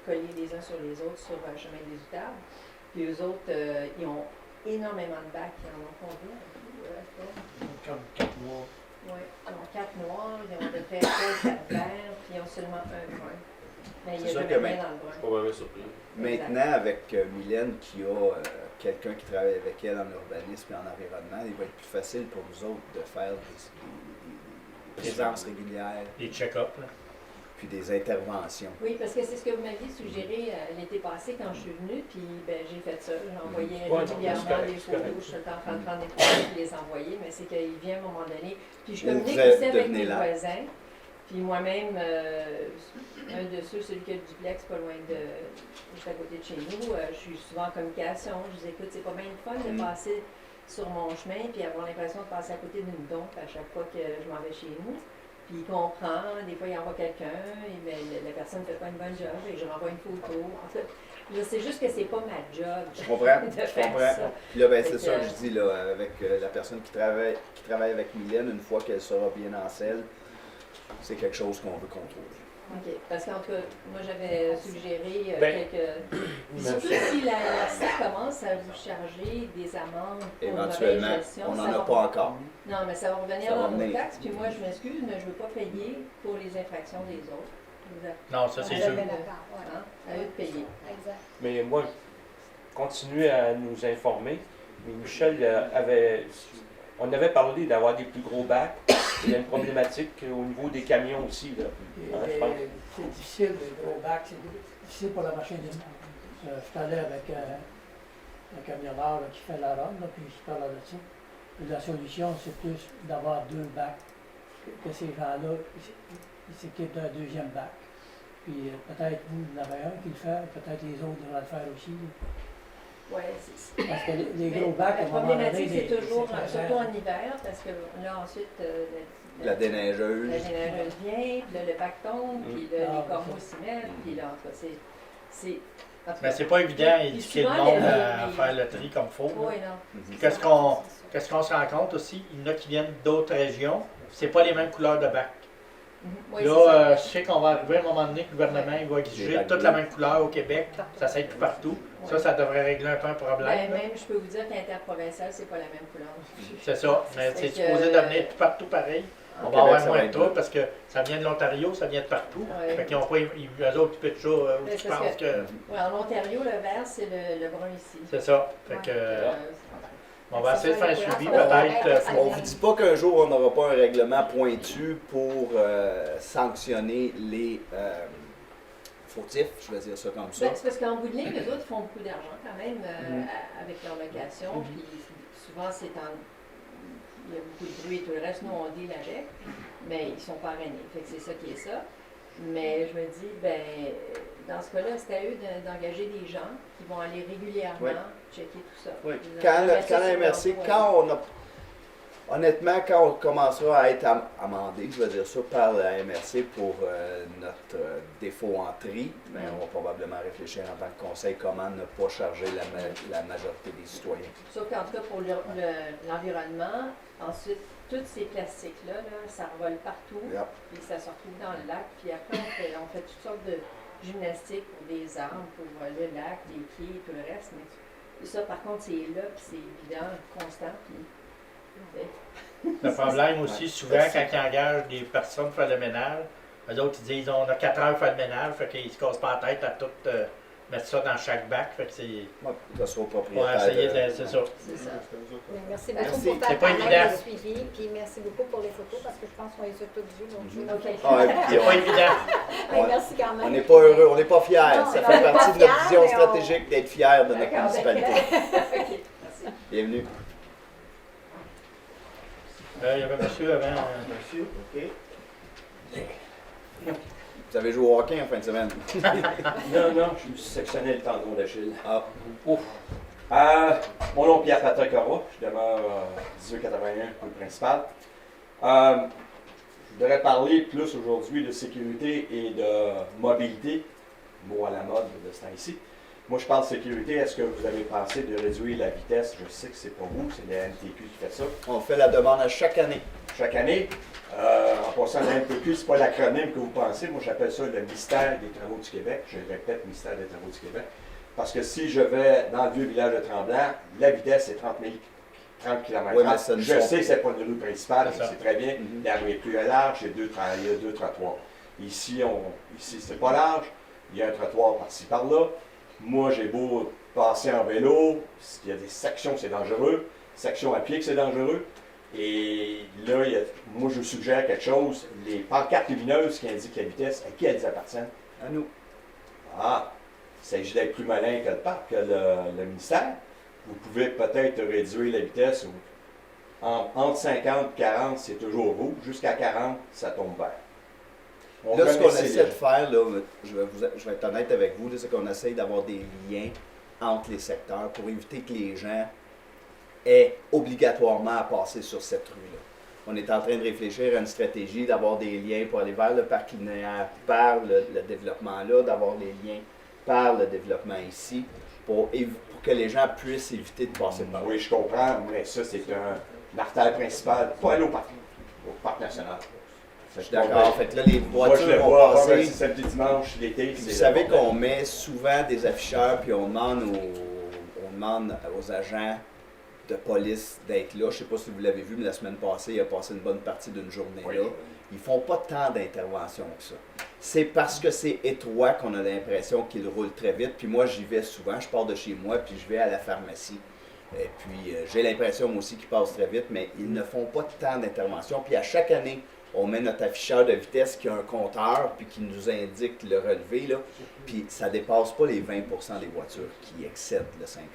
collés les uns sur les autres sur un chemin des Outables. Puis eux autres, ils ont énormément de bacs, ils en ont combien? Comme 4 mois. Oui, ils ont 4 noirs, ils ont à peu près 4 verts, puis ils ont seulement un brun. Mais il y a jamais rien dans le brun. Je suis pas vraiment surpris. Maintenant, avec Mylène qui a quelqu'un qui travaille avec elle en urbanisme et en environnement, il va être plus facile pour nous autres de faire des présences régulières. Des check-ups, là. Puis des interventions. Oui, parce que c'est ce que vous m'aviez suggéré l'été passé quand je suis venue, puis j'ai fait ça. J'envoyais régulièrement des photos, je suis en train de prendre des photos et les envoyer, mais c'est qu'il vient à un moment donné. Puis je communique aussi avec mes voisins. Puis moi-même, un de ceux, celui qui a le duplex pas loin juste à côté de chez nous, je suis souvent en communication. Je dis, écoute, c'est pas bien le fun de passer sur mon chemin puis avoir l'impression de passer à côté d'une dompe à chaque fois que je m'en vais chez nous. Puis il comprend, des fois il envoie quelqu'un, mais la personne ne fait pas une bonne job et je renvoie une photo. En fait, c'est juste que c'est pas ma job. Je comprends, de je faire comprends. ça. Puis là, ben, c'est ça que je dis là, avec la personne qui travaille avec Mylène, une fois qu'elle sera bien en selle, c'est quelque chose qu'on veut contrôler. OK. Parce qu'en tout cas, moi j'avais suggéré quelques. Surtout si la SAC commence à vous charger des amendes pour éventuellement, mauvaise gestion, on n'en a pas encore. Non, mais ça va revenir dans nos taxes, puis moi je m'excuse, mais je ne veux pas payer pour les infractions des autres. Non, ça c'est sûr. À eux de payer. Mais moi, continuer à nous informer. Mais Michel on avait parlé d'avoir des plus gros bacs. Il y a une problématique au niveau des camions aussi. Là. Je pense. C'est difficile, les gros bacs, c'est difficile pour la machine. Je suis allé avec un camionneur là, qui fait la ronde, là, puis je parle de ça. Et la solution, c'est plus d'avoir 2 bacs, que ces gens-là ils s'équipent d'un 2e bac. Puis peut-être vous en avez un qui le fait, peut-être les autres devraient le faire aussi. Oui, c'est Parce que les gros bacs, à la un moment donné, problématique, c'est toujours, c'est très surtout cher. en hiver, parce que là, ensuite, La déneigeuse. la déneigeuse vient, puis là, le bac tombe, puis là, Ah, les corbeaux oui. s'y mettent, puis là, en tout cas, c'est... en tout Mais cas, c'est pas évident puis d'éduquer le souvent, monde les- à les- faire le tri comme il faut. Oui, là. non. Qu'est-ce qu'on se rend compte aussi? Il y en a qui viennent d'autres régions. C'est pas les mêmes couleurs de bac. Oui, Là, c'est ça. je sais qu'on va arriver à un moment donné que le gouvernement il va exiger toute la même couleur au Québec. Ça s'aide tout partout. Ouais. Ça devrait régler un peu un problème. Ben, là. même, je peux vous dire qu'interprovincial, c'est pas la même couleur. C'est ça. Mais c'est que- supposé devenir tout partout pareil. Au On va Québec, avoir ça moins va de être troubles bon. parce que ça vient de l'Ontario, ça vient de partout. Ouais. Fait qu'ils ont pas, eux autres, ils pitchent ça où Mais tu parce penses que. Ouais, en Ontario, le vert, c'est le brun ici. C'est ça. Fait Ouais. que. C'est On va essayer de faire un ça, les suivi couleurs sont peut-être. correctes. On ne vous dit pas qu'un jour, on n'aura pas un règlement pointu pour sanctionner les fautifs, je vais dire ça comme ça. Ben, c'est parce qu'en bout de ligne, les autres font beaucoup d'argent quand même avec leur location. Puis souvent, il y a beaucoup de bruit et tout le reste. Nous, on deal avec, mais ils sont parrainés. Fait que c'est ça qui est ça. Mais je me dis, ben, dans ce cas-là, c'est à eux d'engager des gens qui vont aller régulièrement Oui. checker tout ça. Oui. Je veux Quand, dire, quand la c'est MRC, bon, quand on a. Honnêtement, quand on commencera à être amendé, je vais dire ça, par la MRC pour notre défaut en tri, ben, on va probablement réfléchir en tant que conseil comment ne pas charger la majorité des citoyens. Sauf qu'en tout cas, pour l'environnement, ensuite, tous ces plastiques-là, ça revole partout, Yep. puis ça se retrouve dans le lac, puis après, on fait toutes sortes de gymnastiques pour des arbres, pour le lac, les pieds et tout le reste, mais ça, par contre, c'est là, puis c'est évident, constant, puis... Le problème aussi, souvent, quand ils engagent des personnes pour faire le ménage, eux autres, ils disent on a 4 heures pour faire le ménage, fait qu'ils se cassent pas la tête à tout mettre ça dans chaque bac. Fait que c'est. Ouais, que ce soit On va propriétaire. essayer de. C'est ça. C'est ça. Merci Merci. beaucoup pour C'est ta pas panel évident. de suivi, puis merci beaucoup pour les photos, parce que je pense qu'on les a toutes vues l'autre jour. OK. Ah, et puis C'est pas évident. Ouais, merci quand même. on n'est pas heureux, on n'est pas fiers. Non, Ça non, fait on n'est partie pas de notre fiers, vision mais on- stratégique d'être fiers de notre D'accord, municipalité. OK, merci. Bienvenue. Il y avait un monsieur avant. Monsieur, OK. Vous avez joué au hockey en fin de semaine? Non, je me suis sectionné le tendon d'Achille. Ah. Ouf. Mon nom est Pierre-Patrick Cora, je demeure 1881, rue principale. Je voudrais parler plus aujourd'hui de sécurité et de mobilité, mot à la mode de ce temps-ci. Moi, je parle de sécurité. Est-ce que vous avez pensé de réduire la vitesse? Je sais que c'est pas vous, c'est la NTQ qui fait ça. On fait la demande à chaque année. Chaque année, en passant, la NTQ, c'est pas l'acronyme que vous pensez. Moi, j'appelle ça le Ministère des Travaux du Québec. Je répète, Ministère des Travaux du Québec. Parce que si je vais dans le vieux village de Tremblant, la vitesse est 30 km/h. Oui, mais ça ne je sont- sais que c'est pas une rue principale, C'est ça. c'est très bien. Mhm. La rue est plus large, il y a deux trottoirs. Ici, c'est pas large, il y a un trottoir par-ci par-là. Moi, j'ai beau passer en vélo, il y a des sections que c'est dangereux, sections à pied que c'est dangereux. Et là, moi, je suggère quelque chose. Les pancartes lumineuses qui indiquent la vitesse, à qui elles appartiennent? À nous. Ah, il s'agit d'être plus malin que le parc, que le ministère. Vous pouvez peut-être réduire la vitesse. Entre 50 et 40, c'est toujours rouge. Jusqu'à 40, ça tombe vert. On Là, ce qu'on connaissait essaie les- de faire, là, je vais être honnête avec vous, là, c'est qu'on essaie d'avoir des liens entre les secteurs pour éviter que les gens aient obligatoirement à passer sur cette rue-là. On est en train de réfléchir à une stratégie d'avoir des liens pour aller vers le parc linéaire par le développement là, d'avoir les liens par le développement ici, pour que les gens puissent éviter de passer par là. Oui, je comprends, mais ça, c'est une artère principale, pas aller au parc national. Je suis d'accord. Fait que là, les Moi, je le voitures vont vois passer. vendredi, samedi, dimanche, l'été. Puis c'est vous savez le bordel. qu'on met souvent des afficheurs, puis on demande aux agents de police d'être là. Je ne sais pas si vous l'avez vu, mais la semaine passée, il a passé une bonne partie d'une journée là. Ils font pas tant d'interventions que ça. C'est parce que c'est étroit qu'on a l'impression qu'il roule très vite. Puis moi, j'y vais souvent. Je pars de chez moi, puis je vais à la pharmacie. Et puis, j'ai l'impression moi aussi qu'ils passent très vite, mais ils ne font pas tant d'interventions. Puis à chaque année, on met notre afficheur de vitesse qui a un compteur, puis qui nous indique le relevé, là. Puis ça ne dépasse pas les 20% des voitures qui excèdent le 50.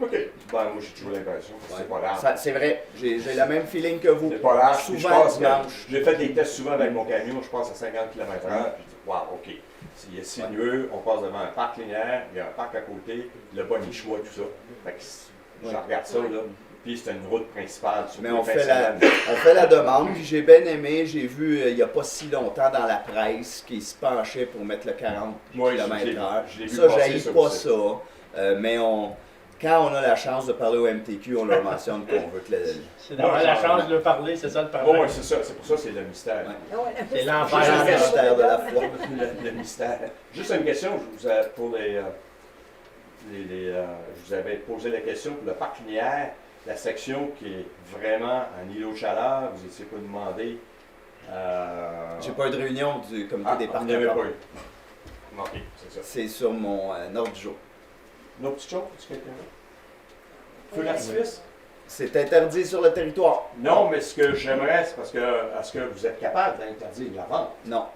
OK. Ben, moi, j'ai toujours l'impression que c'est pas large. C'est vrai, j'ai le même feeling que vous. C'est pas large. Puis Souvent je dimanche. j'ai fait des tests souvent avec mon camion, je passe à 50 km/h, puis je dis, wow, OK. S'il est sinueux, on passe devant un parc linéaire, il y a un parc à côté, le bon choix, tout ça. Fait que je regarde ça, là. Puis c'est une route principale. Mais on fait la demande, puis j'ai bien aimé, j'ai vu il n'y a pas si longtemps dans la presse qui se penchait pour mettre le 40 km/h. Ça, j'haïs pas ça. Mais quand on a la chance de parler au MTQ, on leur mentionne qu'on veut que c'est d'avoir la chance de leur parler, c'est ça le problème. Oui, c'est ça. C'est pour ça que c'est le mystère. C'est l'enfer. Le mystère de la foi. Le mystère. Juste une question, je vous avais posé la question pour le parc linéaire, la section qui est vraiment un îlot de chaleur, vous n'étiez pas demandé. J'ai pas eu de réunion du comité des parcs. Vous n'avez pas eu. OK, c'est ça. C'est sur mon ordre du jour. Une autre petite chose, quelqu'un là? Feu d'artifice? C'est interdit sur le territoire. Non, mais ce que j'aimerais, c'est parce que, est-ce que vous êtes capable d'interdire la vente? Non.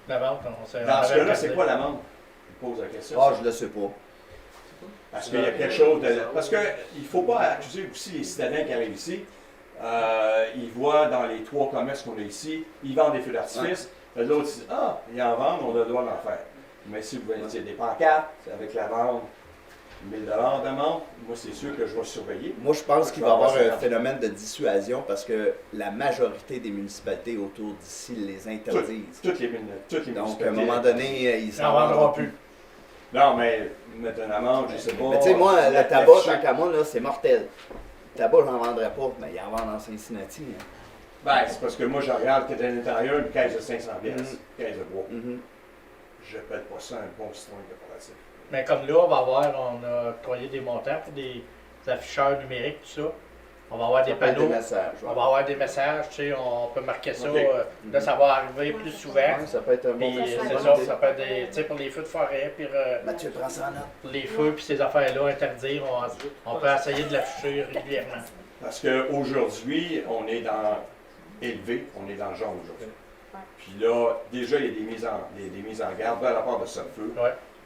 La vente, on sait. Dans ce cas-là, c'est quoi la vente? Je pose la question. Ah, je le sais pas. Est-ce qu'il y a quelque chose de... Parce qu'il ne faut pas accuser aussi les citadins qui arrivent ici. Ils voient dans les 3 commerces qu'on a ici, ils vendent des feux d'artifice. L'autre dit, ah, ils en vendent, on a le droit d'en faire. Mais si vous vendez des pancartes avec la vente, 1000 $ d'amende, moi c'est sûr que je vais surveiller. Moi je pense qu'il va y avoir un phénomène de dissuasion parce que la majorité des municipalités autour d'ici les interdisent. Toutes les municipalités. Donc à un moment donné, ils s'en vendront plus. Non, mais mettre une amende, je sais pas. Mais tu sais, moi, le tabac, tant qu'à moi, là, c'est mortel. Le tabac, j'en vendrais pas, mais ils en vendent en Cincinnati. Hein. Ben, c'est parce que moi, je regarde que dans l'intérieur, une caisse de 500 pièces, caisse de bois. Je pète pas ça un bon citoyen corporatif. Mais comme là, on a octroyé des montants pour des afficheurs numériques, tout ça. On va avoir des panneaux. On va avoir des messages, tu sais, on peut marquer ça. Là, ça va arriver plus souvent. Ouais, ça peut être un bon ça peut être des, tu sais, pour les feux de forêt, puis Mathieu, prends ça en note. pour les feux, puis ces affaires-là, interdire, on peut essayer de l'afficher régulièrement. Parce qu'aujourd'hui, on est dans élevé, on est dans le jaune aujourd'hui. Puis là, déjà, il y a des mises en garde à la part de ce feu.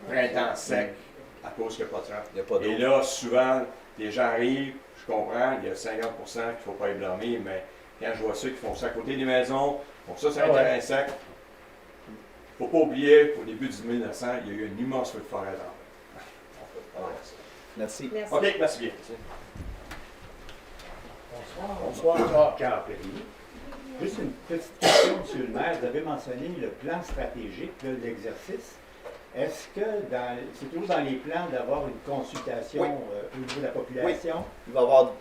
Printemps sec, à cause qu'il n'y a pas de temps. Et là, souvent, les gens arrivent, je comprends, il y a 50% qu'il ne faut pas les blâmer, mais quand je vois ceux qui font ça à côté des maisons, font ça sur un terrain sec, il ne faut pas oublier qu'au début du 1900, il y a eu un immense feu de forêt dans Merci. OK, merci bien. Bonsoir. Carl Perry. Juste une petite question, M. le maire. Vous avez mentionné le plan stratégique de l'exercice. Est-ce que c'est toujours dans les plans d'avoir une consultation au niveau de la population? Oui. Il va y avoir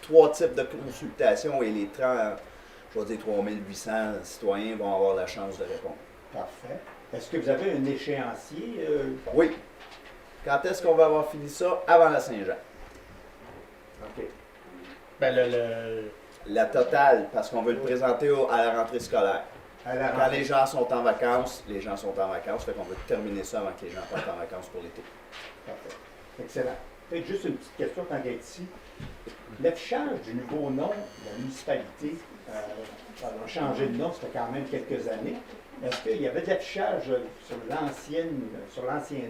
3 types de consultations et les 3800 citoyens vont avoir la chance de répondre. Parfait. Est-ce que vous avez un échéancier? Oui. Quand est-ce qu'on va avoir fini ça? Avant la Saint-Jean. OK. Ben, la totale, parce qu'on veut le présenter à la rentrée scolaire. Quand les gens sont en vacances, fait qu'on veut terminer ça avant que les gens partent en vacances pour l'été. Parfait. Excellent. Peut-être juste une petite question tant qu'être ici. L'affichage du nouveau nom de la municipalité, ça a changé de nom, ça fait quand même quelques années. Est-ce qu'il y avait de l'affichage sur l'ancien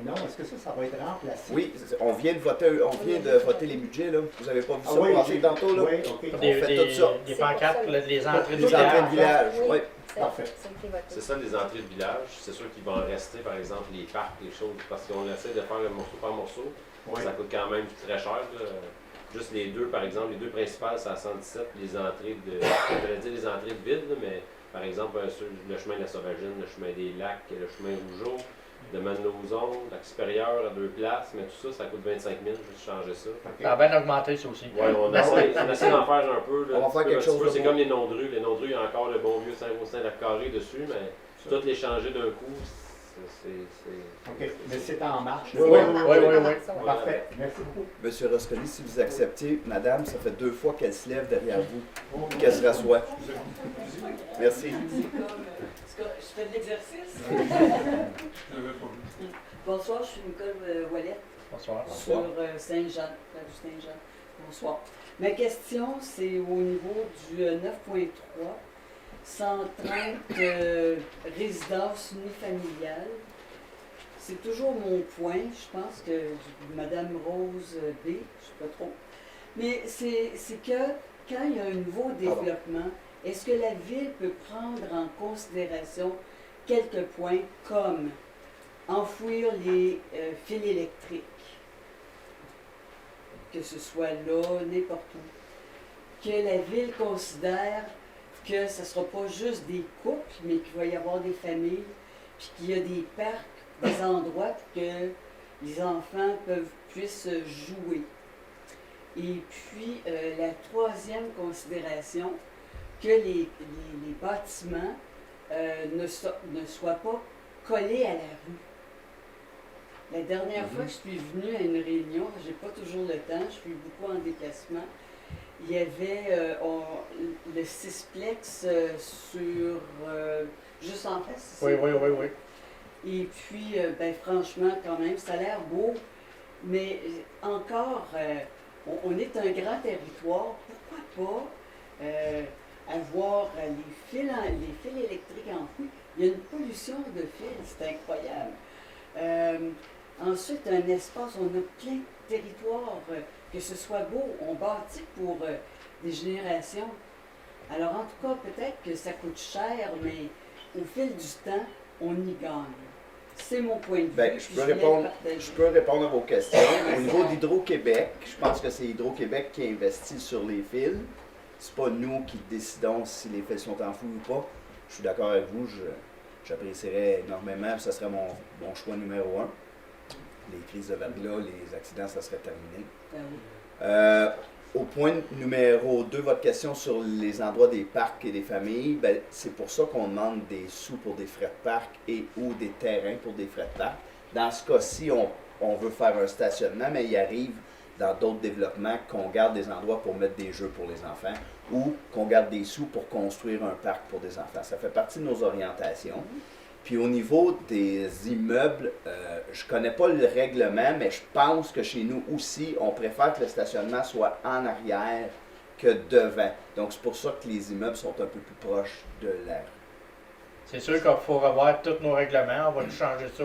nom? Est-ce que ça va être remplacé? Oui, on vient de voter les budgets, là. Vous n'avez pas vu ça passer tantôt, là? Oui, OK. On fait tout ça. Des pancartes, les entrées de village. Oui. Parfait. C'est ça, les entrées de village. C'est sûr qu'il va en rester, par exemple, les parcs, les choses, parce qu'on essaie de faire le morceau par morceau. Ça coûte quand même très cher, là. Juste les deux, par exemple, les deux principales, c'est à 117, les entrées de... Je voudrais dire les entrées de ville, là, mais par exemple, le chemin de la Sauvagine, le chemin des Lacs, le chemin Rougeau, de Manlozon, l'extérieur à 2 places, mais tout ça, ça coûte 25 000, juste changer ça. Ça a bien augmenté, ça aussi. Oui, on essaie d'en faire un peu. Là, on va faire quelque chose. C'est comme les noms de rue. Les noms de rue, il y a encore le bon vieux Saint-Vaustin-la-Carré dessus, mais toutes les changer d'un coup, OK, mais c'est en marche. Oui, oui, oui, oui, oui. Parfait. Merci beaucoup. Monsieur Roscoli, si vous acceptez, madame, ça fait 2 fois qu'elle se lève derrière vous, qu'elle se rassoit. Merci. Je fais de l'exercice. Bonsoir, je suis Nicole Ouellette. Bonsoir. Sur Saint-Jean, la rue Saint-Jean. Bonsoir. Ma question, c'est au niveau du 9.3, 130 résidences unifamiliales. C'est toujours mon point, je pense que Madame Rose B, je ne sais pas trop. Mais c'est que quand il y a un nouveau développement, est-ce que la ville peut prendre en considération quelques points comme enfouir les fils électriques, que ce soit là, n'importe où, que la ville considère que ce ne sera pas juste des couples, mais qu'il va y avoir des familles, puis qu'il y a des parcs, des endroits pour que les enfants puissent jouer. Et puis, la troisième considération, que les bâtiments ne soient pas collés à la rue. La dernière fois que je suis venue à une réunion, je n'ai pas toujours le temps, je suis beaucoup en déplacement, il y avait le Cisplex sur juste en face. Oui, oui, oui, oui. Et puis, franchement, quand même, ça a l'air beau, mais encore, on est un grand territoire, pourquoi pas avoir les fils électriques enfouis? Il y a une pollution de fils, c'est incroyable. Ensuite, un espace, on a plein de territoires, que ce soit beau, on bâtit pour des générations. Alors, en tout cas, peut-être que ça coûte cher, mais au fil du temps, on y gagne. C'est mon point de vue. Je peux répondre à vos questions. Au niveau d'Hydro-Québec, je pense que c'est Hydro-Québec qui investit sur les fils. C'est pas nous qui décidons si les fils sont enfouis ou pas. Je suis d'accord avec vous, j'apprécierais énormément, ce serait mon choix numéro 1. Les crises de verglas, les accidents, ça serait terminé. Au point numéro 2, votre question sur les endroits des parcs et des familles, c'est pour ça qu'on demande des sous pour des frais de parc et ou des terrains pour des frais de parc. Dans ce cas-ci, on veut faire un stationnement, mais il arrive dans d'autres développements qu'on garde des endroits pour mettre des jeux pour les enfants ou qu'on garde des sous pour construire un parc pour des enfants. Ça fait partie de nos orientations. Puis au niveau des immeubles, je ne connais pas le règlement, mais je pense que chez nous aussi, on préfère que le stationnement soit en arrière que devant. Donc c'est pour ça que les immeubles sont un peu plus proches de l'air. C'est sûr qu'il faut revoir tous nos règlements, on va changer ça.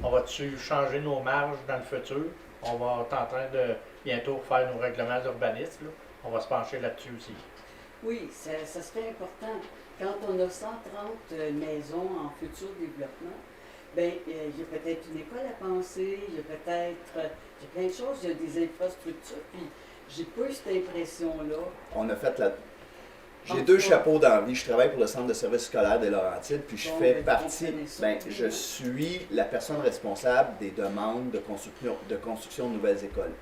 On va changer nos marges dans le futur. On va être en train de bientôt faire nos règlements d'urbanisme. On va se pencher là-dessus aussi. Oui, ça serait important. Quand on a 130 maisons en futur développement, il y a peut-être une école à penser, il y a peut-être plein de choses, il y a des infrastructures, puis j'ai pas eu cette impression-là. On a fait J'ai 2 chapeaux dans la vie. Je travaille pour le Centre de services scolaires des Laurentides, puis je fais partie, je suis la personne responsable des demandes de construction de nouvelles écoles.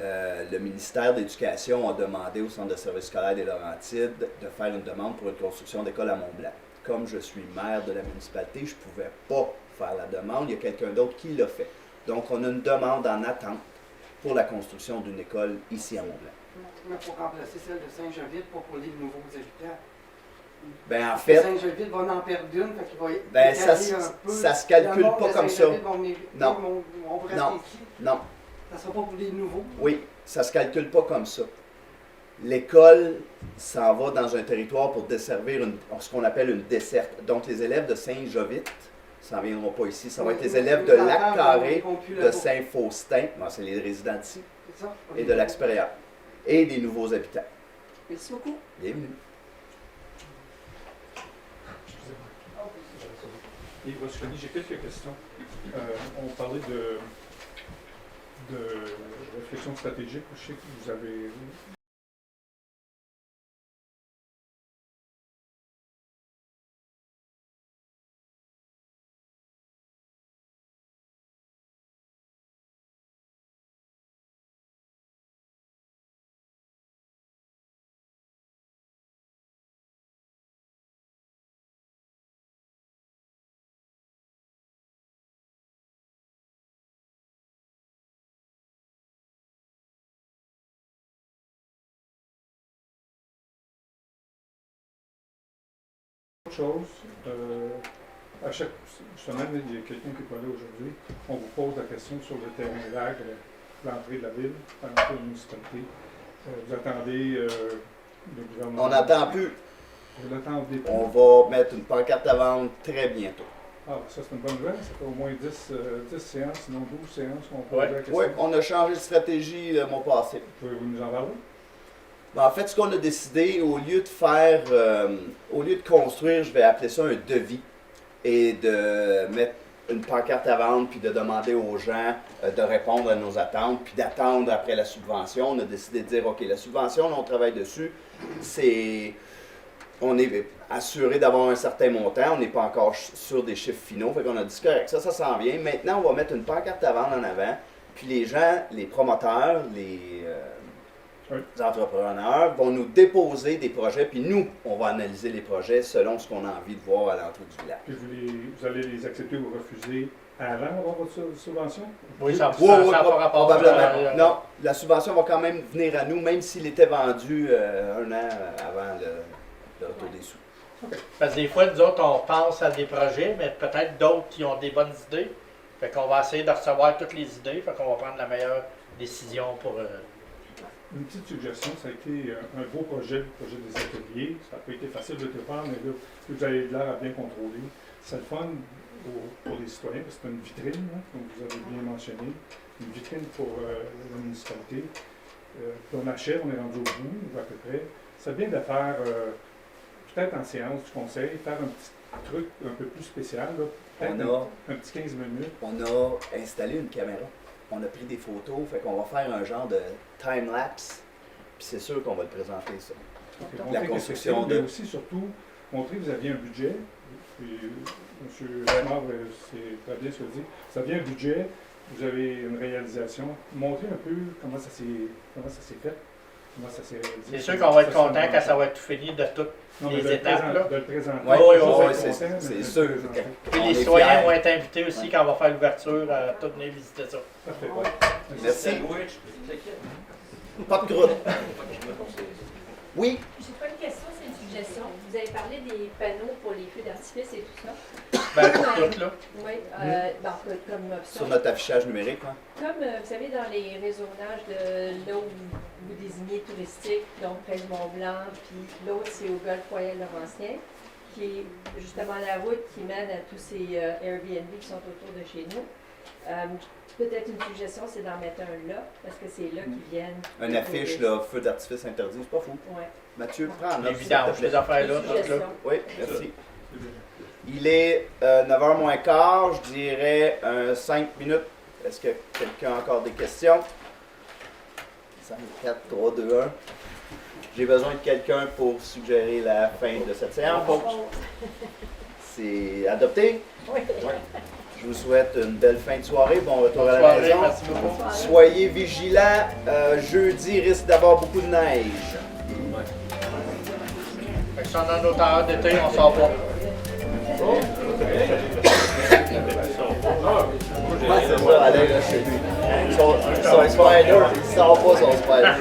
Le ministère de l'Éducation a demandé au Centre de services scolaires des Laurentides de faire une demande pour une construction d'école à Mont-Blanc. Comme je suis maire de la municipalité, je ne pouvais pas faire la demande. Il y a quelqu'un d'autre qui l'a fait. Donc, on a une demande en attente pour la construction d'une école ici à Mont-Blanc. Mais pour remplacer celle de Saint-Jovite, pas pour les nouveaux habitants. En fait, Saint-Jovite va en perdre une, fait qu'il va ça se calcule pas comme ça. Non. Non. Ça ne sera pas pour les nouveaux. Oui, ça se calcule pas comme ça. L'école s'en va dans un territoire pour desservir ce qu'on appelle une desserte. Donc, les élèves de Saint-Jovite s'en viendront pas ici. Ça va être les élèves de Lac-Carré, de Saint-Faustin, c'est les résidents d'ici, et de Lac-Supérieur, et des nouveaux habitants. Merci beaucoup. Bienvenue. Et Roscoli, j'ai quelques questions. On parlait de réflexion stratégique. Je sais que vous avez Autre chose, à chaque semaine, il y a quelqu'un qui n'est pas là aujourd'hui, on vous pose la question sur le terrain vague, l'entrée de la ville, l'entrée de la municipalité. Vous attendez le gouvernement? On n'attend plus. Vous l'attendez plus? On va mettre une pancarte à vendre très bientôt. Ah, ça c'est une bonne nouvelle. Ça fait au moins 10 séances, sinon 12 séances qu'on pose la question. Oui, on a changé de stratégie le mois passé. Pouvez-vous nous en parler? Ben, en fait, ce qu'on a décidé, au lieu de construire, je vais appeler ça un devis, et de mettre une pancarte à vendre, puis de demander aux gens de répondre à nos attentes, puis d'attendre après la subvention. On a décidé de dire, OK, la subvention, là, on travaille dessus, on est assuré d'avoir un certain montant, on n'est pas encore sur des chiffres finaux, fait qu'on a dit correct, ça s'en vient. Maintenant, on va mettre une pancarte à vendre en avant, puis les gens, les promoteurs, les entrepreneurs vont nous déposer des projets, puis nous, on va analyser les projets selon ce qu'on a envie de voir à l'entrée du village. Et vous allez les accepter ou refuser avant d'avoir votre subvention? Oui, ça n'a pas rapport. Probablement. Non, la subvention va quand même venir à nous, même s'il était vendu un an avant le retour des sous. Parce que des fois, nous autres, on pense à des projets, mais peut-être d'autres qui ont des bonnes idées. Fait qu'on va essayer de recevoir toutes les idées, fait qu'on va prendre la meilleure décision pour... Une petite suggestion, ça a été un beau projet, le projet des ateliers. Ça n'a pas été facile de te faire, mais là, vous avez de l'air à bien contrôler. C'est le fun pour les citoyens, parce que c'est une vitrine, hein, comme vous avez bien mentionné. Une vitrine pour la municipalité. Puis on achève, on est rendu au bout, à peu près. C'est bien de faire, peut-être en séance du conseil, faire un petit truc un peu plus spécial. Là. Un petit 15 minutes. On a installé une caméra. On a pris des photos, fait qu'on va faire un genre de time-lapse, puis c'est sûr qu'on va le présenter, ça. Okay, la construction de... Mais aussi, surtout, montrer que vous aviez un budget, puis M. Lamar, c'est très bien ce qu'il dit, vous aviez un budget, vous avez une réalisation, montrer un peu comment ça s'est fait, comment ça s'est réalisé. C'est sûr qu'on va être content quand ça va être tout fini de toutes les étapes. De le présenter. Oui, c'est sûr. Et les citoyens vont être invités aussi quand on va faire l'ouverture à tous venir visiter ça. Parfait. Merci. Pas de croûte. Oui? J'ai pas une question, c'est une suggestion. Vous avez parlé des panneaux pour les feux d'artifice et tout ça. Ben, tout là. Oui, comme option. Sur notre affichage numérique, hein? Comme, vous savez, dans les réseaunages de là où vous désignez touristique, donc près du Mont-Blanc, puis l'autre, c'est au Golfe Royal Laurentien, qui est justement la route qui mène à tous ces Airbnb qui sont autour de chez nous. Peut-être une suggestion, c'est d'en mettre un là, parce que c'est là qu'ils viennent. Un affiche, là, feu d'artifice interdit, c'est pas fou. Ouais. Mathieu, prends en note. Évidemment, les affaires là, là. Oui, merci. Il est 9h moins quart, je dirais 5 minutes. Est-ce que quelqu'un a encore des questions? 5, 4, 3, 2, 1. J'ai besoin de quelqu'un pour suggérer la fin de cette séance. C'est adopté? Oui. Je vous souhaite une belle fin de soirée. Bon retour à la maison. Soyez vigilants. Jeudi, il risque d'avoir beaucoup de neige. Fait que si on a notre heure d'été, on s'en va. C'est ça, allez là chez lui. Son spider, il sort pas son spider.